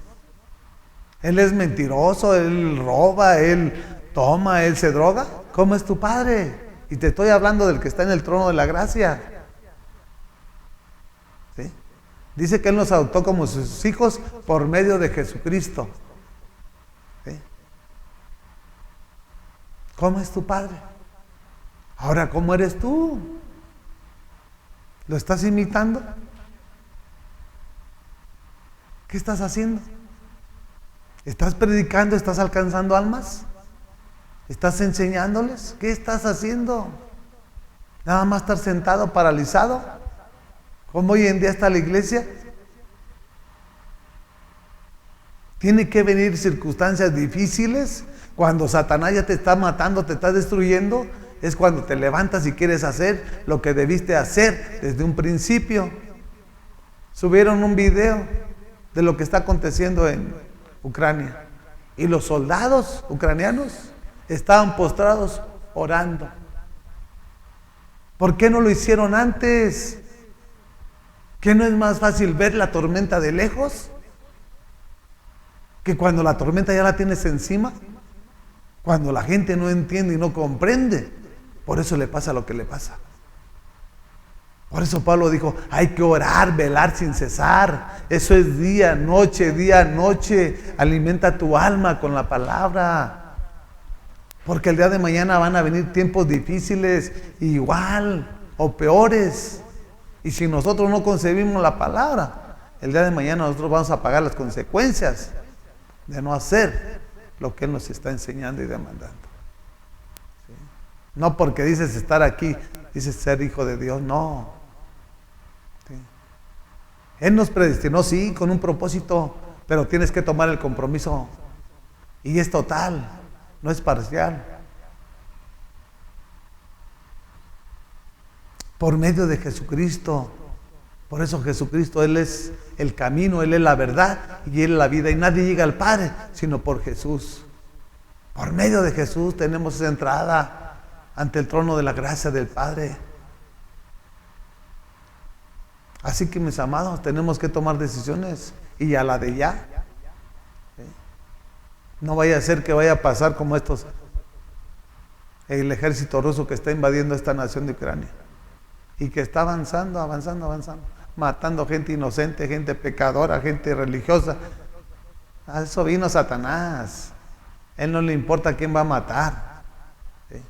Él es mentiroso, él roba, él toma, él se droga. ¿Cómo es tu padre? Y te estoy hablando del que está en el trono de la gracia. ¿Sí? Dice que Él nos adoptó como sus hijos por medio de Jesucristo. ¿Sí? ¿Cómo es tu padre? Ahora, ¿cómo eres tú? ¿Lo estás imitando? ¿Qué estás haciendo? ¿Estás predicando? ¿Estás alcanzando almas? ¿Estás enseñándoles? ¿Qué estás haciendo? ¿Nada más estar sentado, paralizado? ¿Cómo hoy en día está la iglesia? Tiene que venir circunstancias difíciles. Cuando Satanás ya te está matando, te está destruyendo, es cuando te levantas y quieres hacer lo que debiste hacer desde un principio. Subieron un video de lo que está aconteciendo en Ucrania. Y los soldados ucranianos estaban postrados orando. ¿Por qué no lo hicieron antes? ¿Qué no es más fácil ver la tormenta de lejos que cuando la tormenta ya la tienes encima? Cuando la gente no entiende y no comprende, por eso le pasa lo que le pasa. Por eso Pablo dijo, hay que orar, velar sin cesar. Eso es día, noche. Alimenta tu alma con la palabra. Porque el día de mañana van a venir tiempos difíciles, igual o peores. Y si nosotros no concebimos la palabra, el día de mañana nosotros vamos a pagar las consecuencias de no hacer lo que Él nos está enseñando y demandando. ¿Sí? No porque dices estar aquí, dices ser hijo de Dios, no. ¿Sí? Él nos predestinó, sí, con un propósito, pero tienes que tomar el compromiso. Y es total, no es parcial. Por medio de Jesucristo. Por eso Jesucristo, Él es el camino, Él es la verdad y Él es la vida. Y nadie llega al Padre sino por Jesús. Por medio de Jesús tenemos esa entrada ante el trono de la gracia del Padre. Así que, mis amados, tenemos que tomar decisiones y a la de ya. No vaya a ser que vaya a pasar como el ejército ruso que está invadiendo esta nación de Ucrania y que está avanzando, matando gente inocente, gente pecadora, gente religiosa. A eso vino Satanás. Él no le importa quién va a matar. ¿Sí?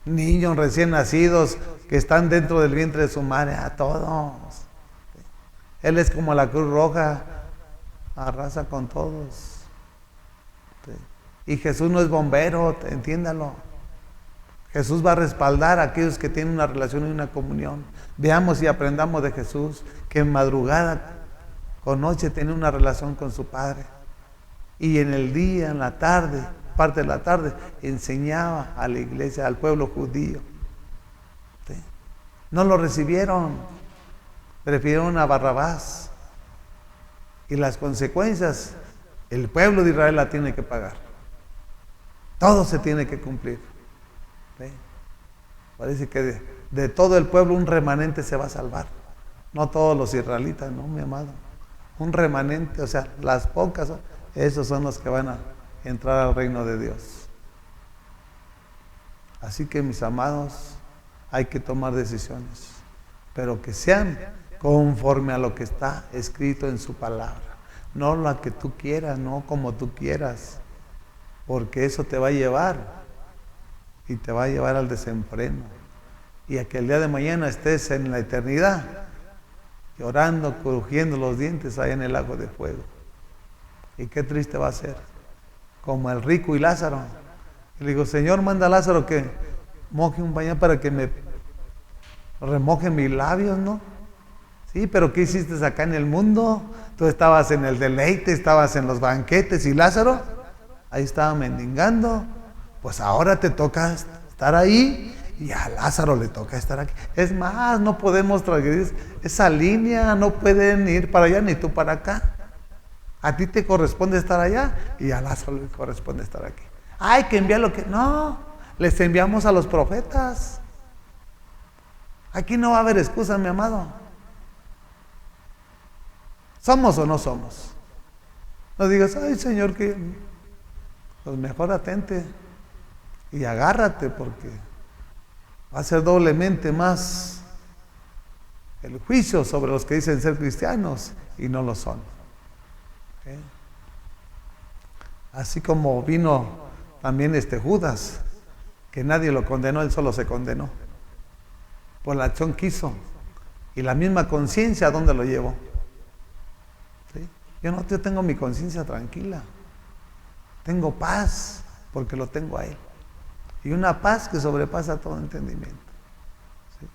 Niños recién nacidos que están dentro del vientre de su madre, a todos. ¿Sí? Él es como la Cruz Roja, arrasa con todos. ¿Sí? Y Jesús no es bombero, entiéndalo. Jesús va a respaldar a aquellos que tienen una relación y una comunión. Veamos y aprendamos de Jesús, que en madrugada, con noche, tiene una relación con su Padre. Y en el día, en la tarde, parte de la tarde, enseñaba a la iglesia, al pueblo judío. ¿Sí? No lo recibieron, prefirieron a Barrabás. Y las consecuencias, el pueblo de Israel la tiene que pagar. Todo se tiene que cumplir. ¿Sí? Parece que de todo el pueblo un remanente se va a salvar. No todos los israelitas, no, mi amado. Un remanente, o sea, las pocas, esos son los que van a entrar al reino de Dios. Así que, mis amados, hay que tomar decisiones, pero que sean conforme a lo que está escrito en su palabra. No la que tú quieras, no como tú quieras, porque eso te va a llevar y te va a llevar al desenfreno y a que el día de mañana estés en la eternidad llorando, crujiendo los dientes allá en el lago de fuego. Y qué triste va a ser, como el rico y Lázaro. Y le digo, Señor, manda a Lázaro que moje un baño para que me remoje mis labios, ¿no? Sí, pero ¿qué hiciste acá en el mundo? Tú estabas en el deleite, estabas en los banquetes, y Lázaro ahí estaba mendigando. Pues ahora te toca estar ahí y a Lázaro le toca estar aquí. Es más, no podemos transgredir esa línea, no pueden ir para allá ni tú para acá. A ti te corresponde estar allá y a Lázaro le corresponde estar aquí. Hay que enviar lo que... No, les enviamos a los profetas. Aquí no va a haber excusa, mi amado. ¿Somos o no somos? No digas, ay, Señor, que... Pues mejor atente y agárrate, porque va a ser doblemente más el juicio sobre los que dicen ser cristianos y no lo son. ¿Okay? Así como vino también Judas, que nadie lo condenó, él solo se condenó. Por la acción que hizo. Y la misma conciencia, ¿a dónde lo llevó? ¿Sí? Yo tengo mi conciencia tranquila. Tengo paz porque lo tengo a Él. Y una paz que sobrepasa todo entendimiento. ¿Sí?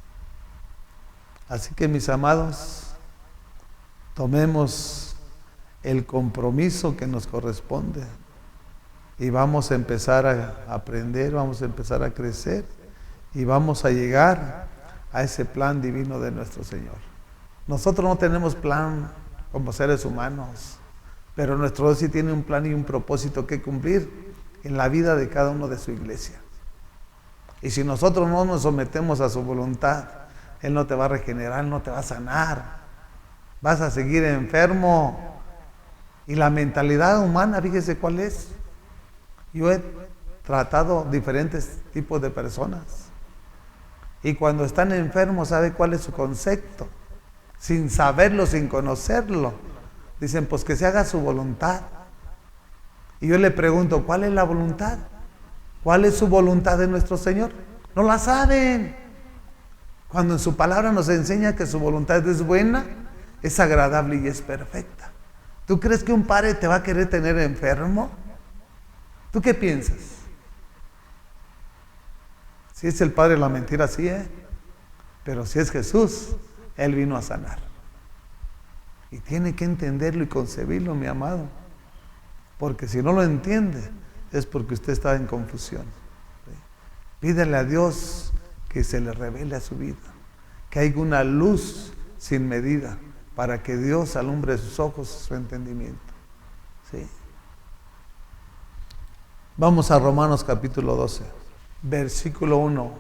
Así que, mis amados, tomemos el compromiso que nos corresponde y vamos a empezar a aprender, vamos a empezar a crecer y vamos a llegar a ese plan divino de nuestro Señor. Nosotros no tenemos plan como seres humanos, pero nuestro Dios sí tiene un plan y un propósito que cumplir en la vida de cada uno de su iglesia. Y si nosotros no nos sometemos a su voluntad, Él no te va a regenerar, no te va a sanar. Vas a seguir enfermo. Y la mentalidad humana, fíjese cuál es. Yo he tratado diferentes tipos de personas. Y cuando están enfermos, ¿sabe cuál es su concepto? Sin saberlo, sin conocerlo. Dicen, pues que se haga su voluntad. Y yo le pregunto, ¿cuál es la voluntad? ¿Cuál es su voluntad de nuestro Señor? No la saben. Cuando en su palabra nos enseña que su voluntad es buena, es agradable y es perfecta. ¿Tú crees que un padre te va a querer tener enfermo? ¿Tú qué piensas? Si es el padre de la mentira, sí, pero si es Jesús, Él vino a sanar. Y tiene que entenderlo y concebirlo, mi amado. Porque si no lo entiende, es porque usted está en confusión. Pídele a Dios que se le revele a su vida, que haya una luz sin medida, para que Dios alumbre sus ojos, su entendimiento. ¿Sí? Vamos a Romanos capítulo 12, versículo 1.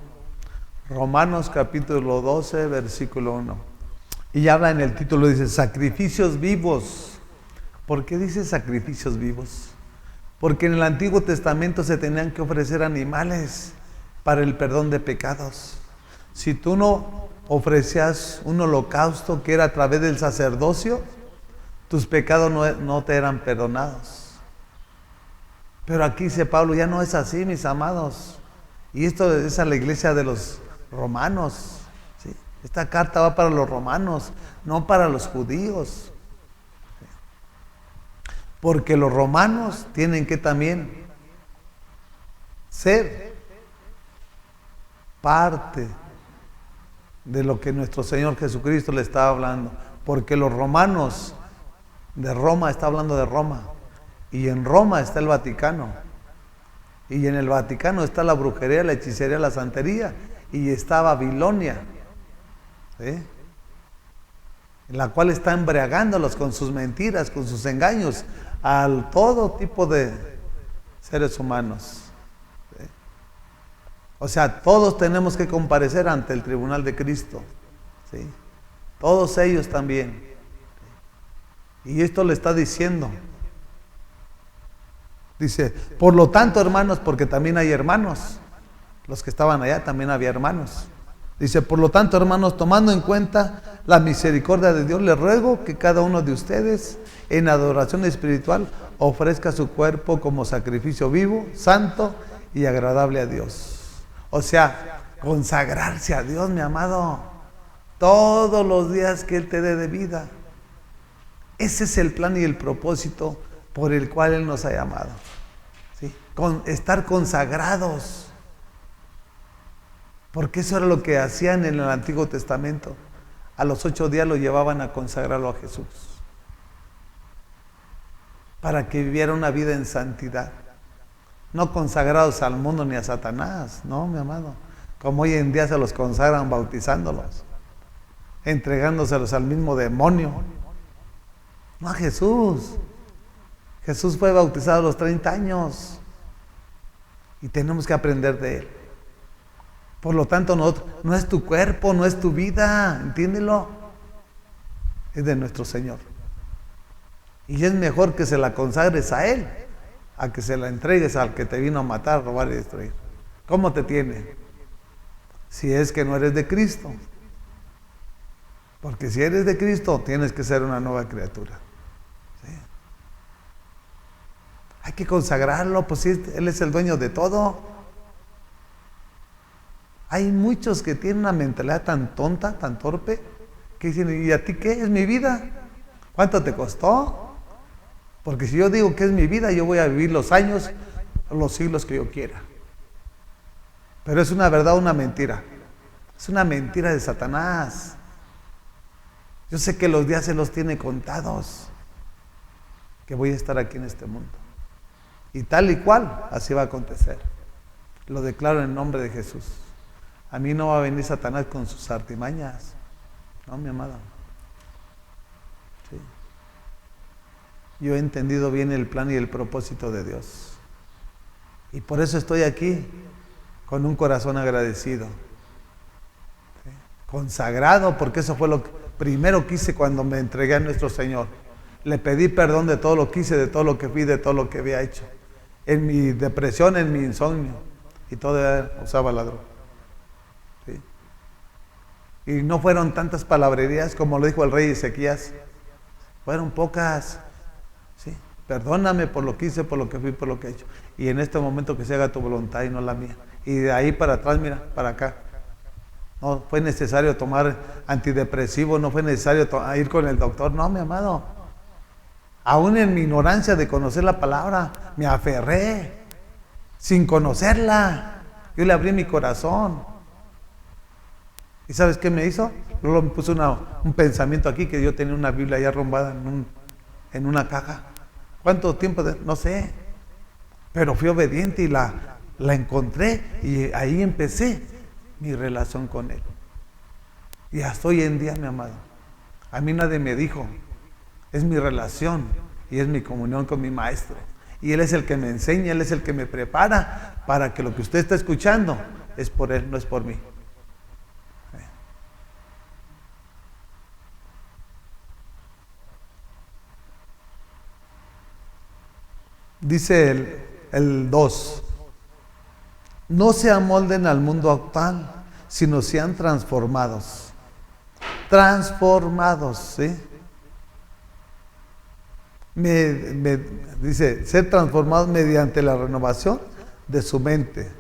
Romanos capítulo 12, versículo 1. Y habla en el título, dice, sacrificios vivos. ¿Por qué dice sacrificios vivos? Porque en el Antiguo Testamento se tenían que ofrecer animales para el perdón de pecados. Si tú no ofrecías un holocausto que era a través del sacerdocio, tus pecados no te eran perdonados. Pero aquí dice Pablo, ya no es así, mis amados. Y esto es a la iglesia de los romanos. ¿Sí? Esta carta va para los romanos, no para los judíos. Porque los romanos tienen que también ser parte de lo que nuestro Señor Jesucristo le estaba hablando. Porque los romanos de Roma, está hablando de Roma. Y en Roma está el Vaticano. Y en el Vaticano está la brujería, la hechicería, la santería. Y está Babilonia. ¿Sí? En la cual está embriagándolos con sus mentiras, con sus engaños, a todo tipo de seres humanos. ¿Sí? O sea, todos tenemos que comparecer ante el tribunal de Cristo. ¿Sí? Todos ellos también. Y esto le está diciendo. Dice, por lo tanto, hermanos, porque también hay hermanos. Los que estaban allá también había hermanos. Dice, por lo tanto, hermanos, tomando en cuenta la misericordia de Dios, les ruego que cada uno de ustedes, en adoración espiritual, ofrezca su cuerpo como sacrificio vivo, santo y agradable a Dios. O sea, consagrarse a Dios, mi amado, todos los días que Él te dé de vida. Ese es el plan y el propósito por el cual Él nos ha llamado. ¿Sí? Estar consagrados. Porque eso era lo que hacían en el Antiguo Testamento. A los 8 días lo llevaban a consagrarlo a Jesús. Para que viviera una vida en santidad. No consagrados al mundo ni a Satanás. No, mi amado. Como hoy en día se los consagran bautizándolos. Entregándoselos al mismo demonio. No a Jesús. Jesús fue bautizado a los 30 años. Y tenemos que aprender de Él. Por lo tanto, no es tu cuerpo, no es tu vida, entiéndelo. Es de nuestro Señor. Y es mejor que se la consagres a Él, a que se la entregues al que te vino a matar, robar y destruir. ¿Cómo te tiene? Si es que no eres de Cristo. Porque si eres de Cristo, tienes que ser una nueva criatura. ¿Sí? Hay que consagrarlo, pues sí, Él es el dueño de todo. Hay muchos que tienen una mentalidad tan tonta, tan torpe, que dicen, ¿y a ti qué? ¿Es mi vida? ¿Cuánto te costó? Porque si yo digo que es mi vida, yo voy a vivir los años, los siglos que yo quiera. Pero es una verdad o una mentira. Es una mentira de Satanás. Yo sé que los días se los tiene contados, que voy a estar aquí en este mundo. Y tal y cual, así va a acontecer. Lo declaro en nombre de Jesús. A mí no va a venir Satanás con sus artimañas. No, mi amado. Sí. Yo he entendido bien el plan y el propósito de Dios. Y por eso estoy aquí, con un corazón agradecido. ¿Sí? Consagrado, porque eso fue lo primero que hice cuando me entregué a nuestro Señor. Le pedí perdón de todo lo que hice, de todo lo que fui, de todo lo que había hecho. En mi depresión, en mi insomnio. Y todavía usaba la droga. ¿Sí? Y no fueron tantas palabrerías como lo dijo el rey Ezequías. Fueron pocas. ¿Sí? Perdóname por lo que hice, por lo que fui, por lo que he hecho. Y en este momento que se haga tu voluntad y no la mía. Y de ahí para atrás, mira, para acá. No fue necesario tomar antidepresivo, no fue necesario ir con el doctor. No, mi amado. Aún en mi ignorancia de conocer la palabra, me aferré. Sin conocerla. Yo le abrí mi corazón. ¿Y sabes qué me hizo? Luego me puso un pensamiento aquí, que yo tenía una Biblia ya arrumbada en una caja. ¿Cuánto tiempo? No sé. Pero fui obediente y la encontré y ahí empecé mi relación con Él. Y hasta hoy en día, mi amado, a mí nadie me dijo, es mi relación y es mi comunión con mi Maestro. Y Él es el que me enseña, Él es el que me prepara para que lo que usted está escuchando es por Él, no es por mí. Dice el 2, no se amolden al mundo actual, sino sean transformados. Transformados, ¿sí? Dice, ser transformados mediante la renovación de su mente.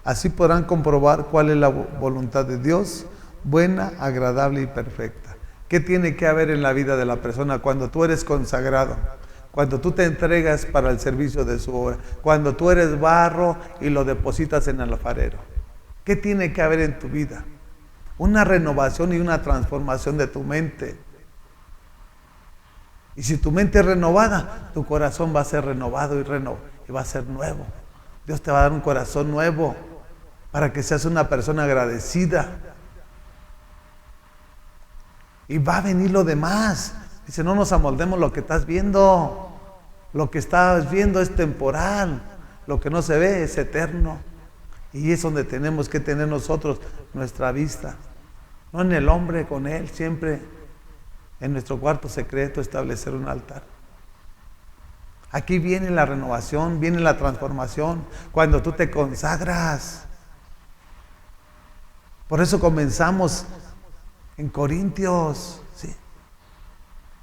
Así podrán comprobar cuál es la voluntad de Dios, buena, agradable y perfecta. ¿Qué tiene que haber en la vida de la persona cuando tú eres consagrado? Cuando tú te entregas para el servicio de su obra, cuando tú eres barro y lo depositas en el alfarero. ¿Qué tiene que haber en tu vida? Una renovación y una transformación de tu mente. Y si tu mente es renovada, tu corazón va a ser renovado y va a ser nuevo. Dios te va a dar un corazón nuevo para que seas una persona agradecida. Y va a venir lo demás. Dice, no nos amoldemos lo que estás viendo. Lo que estás viendo es temporal. Lo que no se ve es eterno. Y es donde tenemos que tener nosotros nuestra vista. No en el hombre, con Él, siempre en nuestro cuarto secreto establecer un altar. Aquí viene la renovación, viene la transformación, cuando tú te consagras. Por eso comenzamos en Corintios, ¿sí?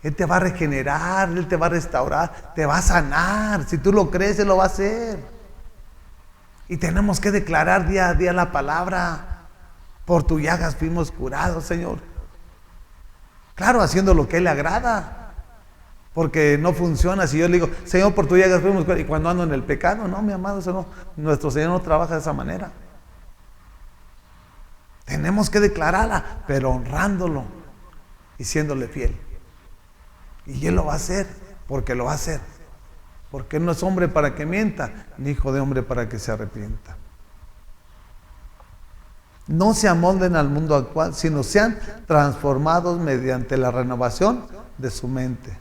Él te va a regenerar, Él te va a restaurar, te va a sanar. Si tú lo crees, Él lo va a hacer. Y tenemos que declarar día a día la palabra. Por tus llagas fuimos curados, Señor. Claro, haciendo lo que a Él le agrada. Porque no funciona si yo le digo, Señor, por tus llagas fuimos curados, y cuando ando en el pecado, no, mi amado, eso no. Nuestro Señor no trabaja de esa manera. Tenemos que declararla, pero honrándolo y siéndole fiel. Y Él lo va a hacer, porque lo va a hacer. Porque Él no es hombre para que mienta, ni hijo de hombre para que se arrepienta. No se amolden al mundo actual, sino sean transformados mediante la renovación de su mente.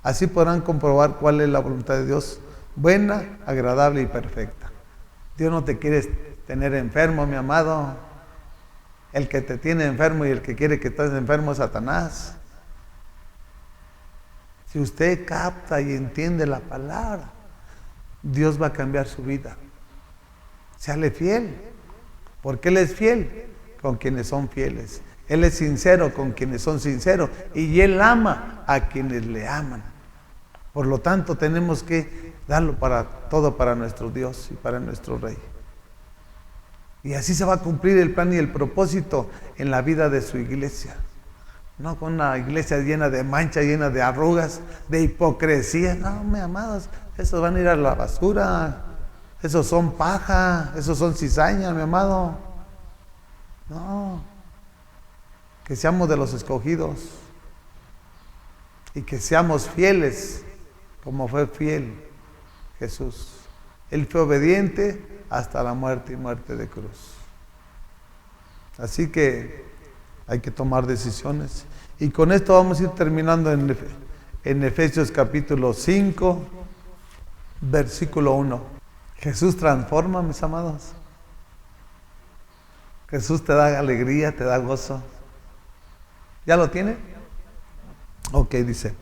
Así podrán comprobar cuál es la voluntad de Dios, buena, agradable y perfecta. Dios no te quiere tener enfermo, mi amado. El que te tiene enfermo y el que quiere que estés enfermo es Satanás. Si usted capta y entiende la palabra, Dios va a cambiar su vida. Séale fiel, porque Él es fiel con quienes son fieles. Él es sincero con quienes son sinceros y Él ama a quienes le aman. Por lo tanto, tenemos que darlo todo para nuestro Dios y para nuestro Rey. Y así se va a cumplir el plan y el propósito en la vida de su iglesia. no con una iglesia llena de manchas, llena de arrugas, de hipocresía. No, mis amados, esos van a ir a la basura. Esos son paja, esos son cizaña, mi amado. No, que seamos de los escogidos y que seamos fieles como fue fiel Jesús. Él fue obediente hasta la muerte y muerte de cruz. Así que hay que tomar decisiones. Y con esto vamos a ir terminando en Efesios capítulo 5, versículo 1. Jesús transforma, mis amados. Jesús te da alegría, te da gozo. ¿Ya lo tiene? Ok, dice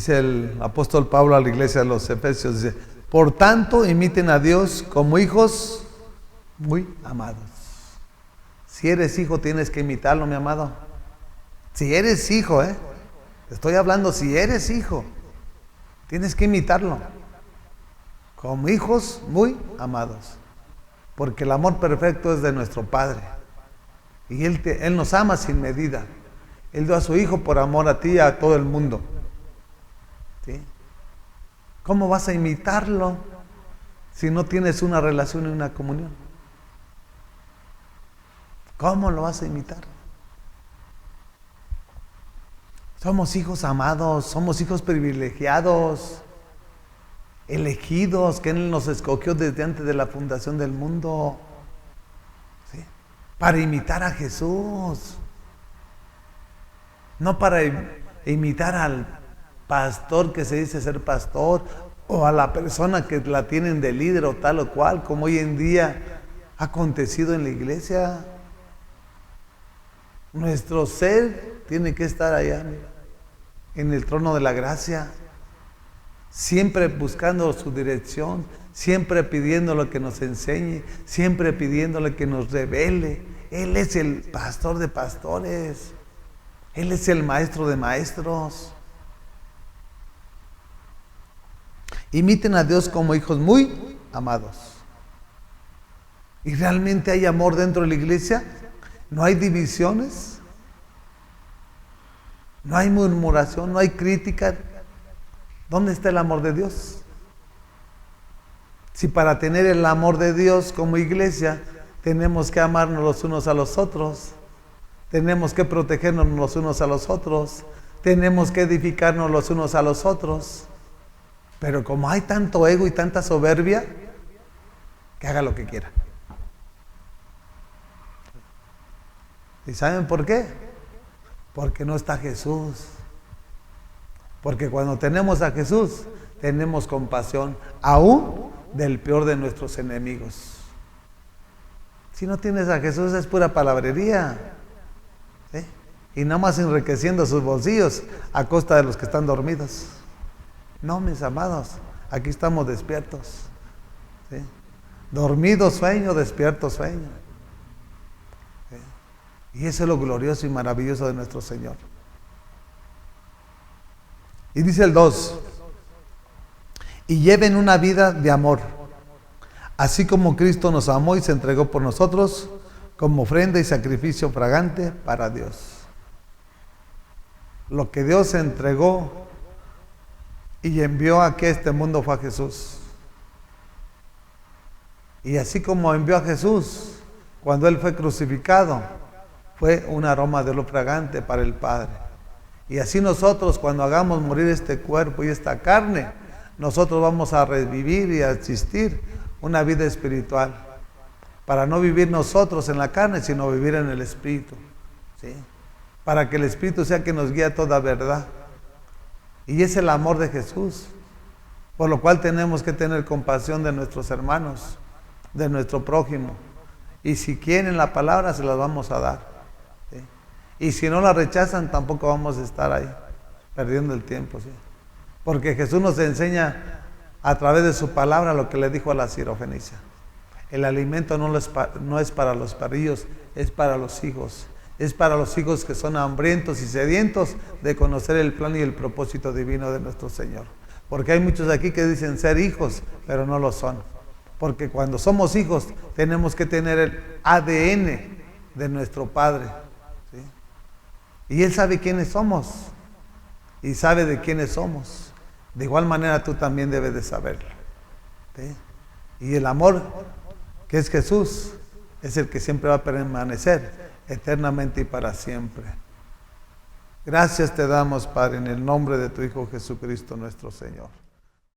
el apóstol Pablo a la iglesia de los Efesios, dice: por tanto, imiten a Dios como hijos muy amados. Si eres hijo, tienes que imitarlo, mi amado. Si eres hijo, estoy hablando, si eres hijo, tienes que imitarlo. Como hijos muy amados. Porque el amor perfecto es de nuestro Padre. Y Él nos ama sin medida. Él dio a su Hijo por amor a ti y a todo el mundo. ¿Sí? ¿Cómo vas a imitarlo si no tienes una relación y una comunión? ¿Cómo lo vas a imitar? Somos hijos amados, somos hijos privilegiados, elegidos, que Él nos escogió desde antes de la fundación del mundo, ¿sí? Para imitar a Jesús, no para imitar al pastor que se dice ser pastor, o a la persona que la tienen de líder o tal o cual, como hoy en día ha acontecido en la iglesia. Nuestro ser tiene que estar allá, mira, en el trono de la gracia, siempre buscando su dirección, siempre pidiéndole que nos enseñe, siempre pidiéndole que nos revele. Él es el pastor de pastores, Él es el maestro de maestros. Imiten a Dios como hijos muy amados. ¿Y realmente hay amor dentro de la iglesia? ¿No hay divisiones? ¿No hay murmuración? ¿No hay crítica? ¿Dónde está el amor de Dios? Si para tener el amor de Dios como iglesia tenemos que amarnos los unos a los otros, tenemos que protegernos los unos a los otros, tenemos que edificarnos los unos a los otros. Pero como hay tanto ego y tanta soberbia, que haga lo que quiera. ¿Y saben por qué? Porque no está Jesús. Porque cuando tenemos a Jesús, tenemos compasión aún del peor de nuestros enemigos. Si no tienes a Jesús, es pura palabrería, ¿sí? Y nada más enriqueciendo sus bolsillos a costa de los que están dormidos. No, mis amados, aquí estamos despiertos, ¿sí? Dormido sueño, despierto sueño. ¿Sí? Y eso es lo glorioso y maravilloso de nuestro Señor. Y dice el 2: y lleven una vida de amor, así como Cristo nos amó y se entregó por nosotros como ofrenda y sacrificio fragante para Dios. Lo que Dios entregó y envió aquí a este mundo fue a Jesús. Y así como envió a Jesús, cuando Él fue crucificado, fue un aroma de olor fragante para el Padre. Y así nosotros, cuando hagamos morir este cuerpo y esta carne, nosotros vamos a revivir y a existir una vida espiritual, para no vivir nosotros en la carne, sino vivir en el Espíritu, ¿sí? Para que el Espíritu sea que nos guíe a toda verdad. Y es el amor de Jesús, por lo cual tenemos que tener compasión de nuestros hermanos, de nuestro prójimo. Y si quieren la palabra, se las vamos a dar, ¿sí? Y si no la rechazan, tampoco vamos a estar ahí, perdiendo el tiempo, ¿sí? Porque Jesús nos enseña a través de su palabra lo que le dijo a la sirofenicia. El alimento no es para los perrillos, es para los hijos. Es para los hijos que son hambrientos y sedientos de conocer el plan y el propósito divino de nuestro Señor. Porque hay muchos aquí que dicen ser hijos, pero no lo son. Porque cuando somos hijos tenemos que tener el ADN de nuestro Padre, ¿sí? Y Él sabe quiénes somos y sabe de quiénes somos. De igual manera tú también debes de saberlo. ¿Sí? Y el amor que es Jesús es el que siempre va a permanecer eternamente y para siempre. Gracias te damos, Padre, en el nombre de tu Hijo Jesucristo nuestro Señor.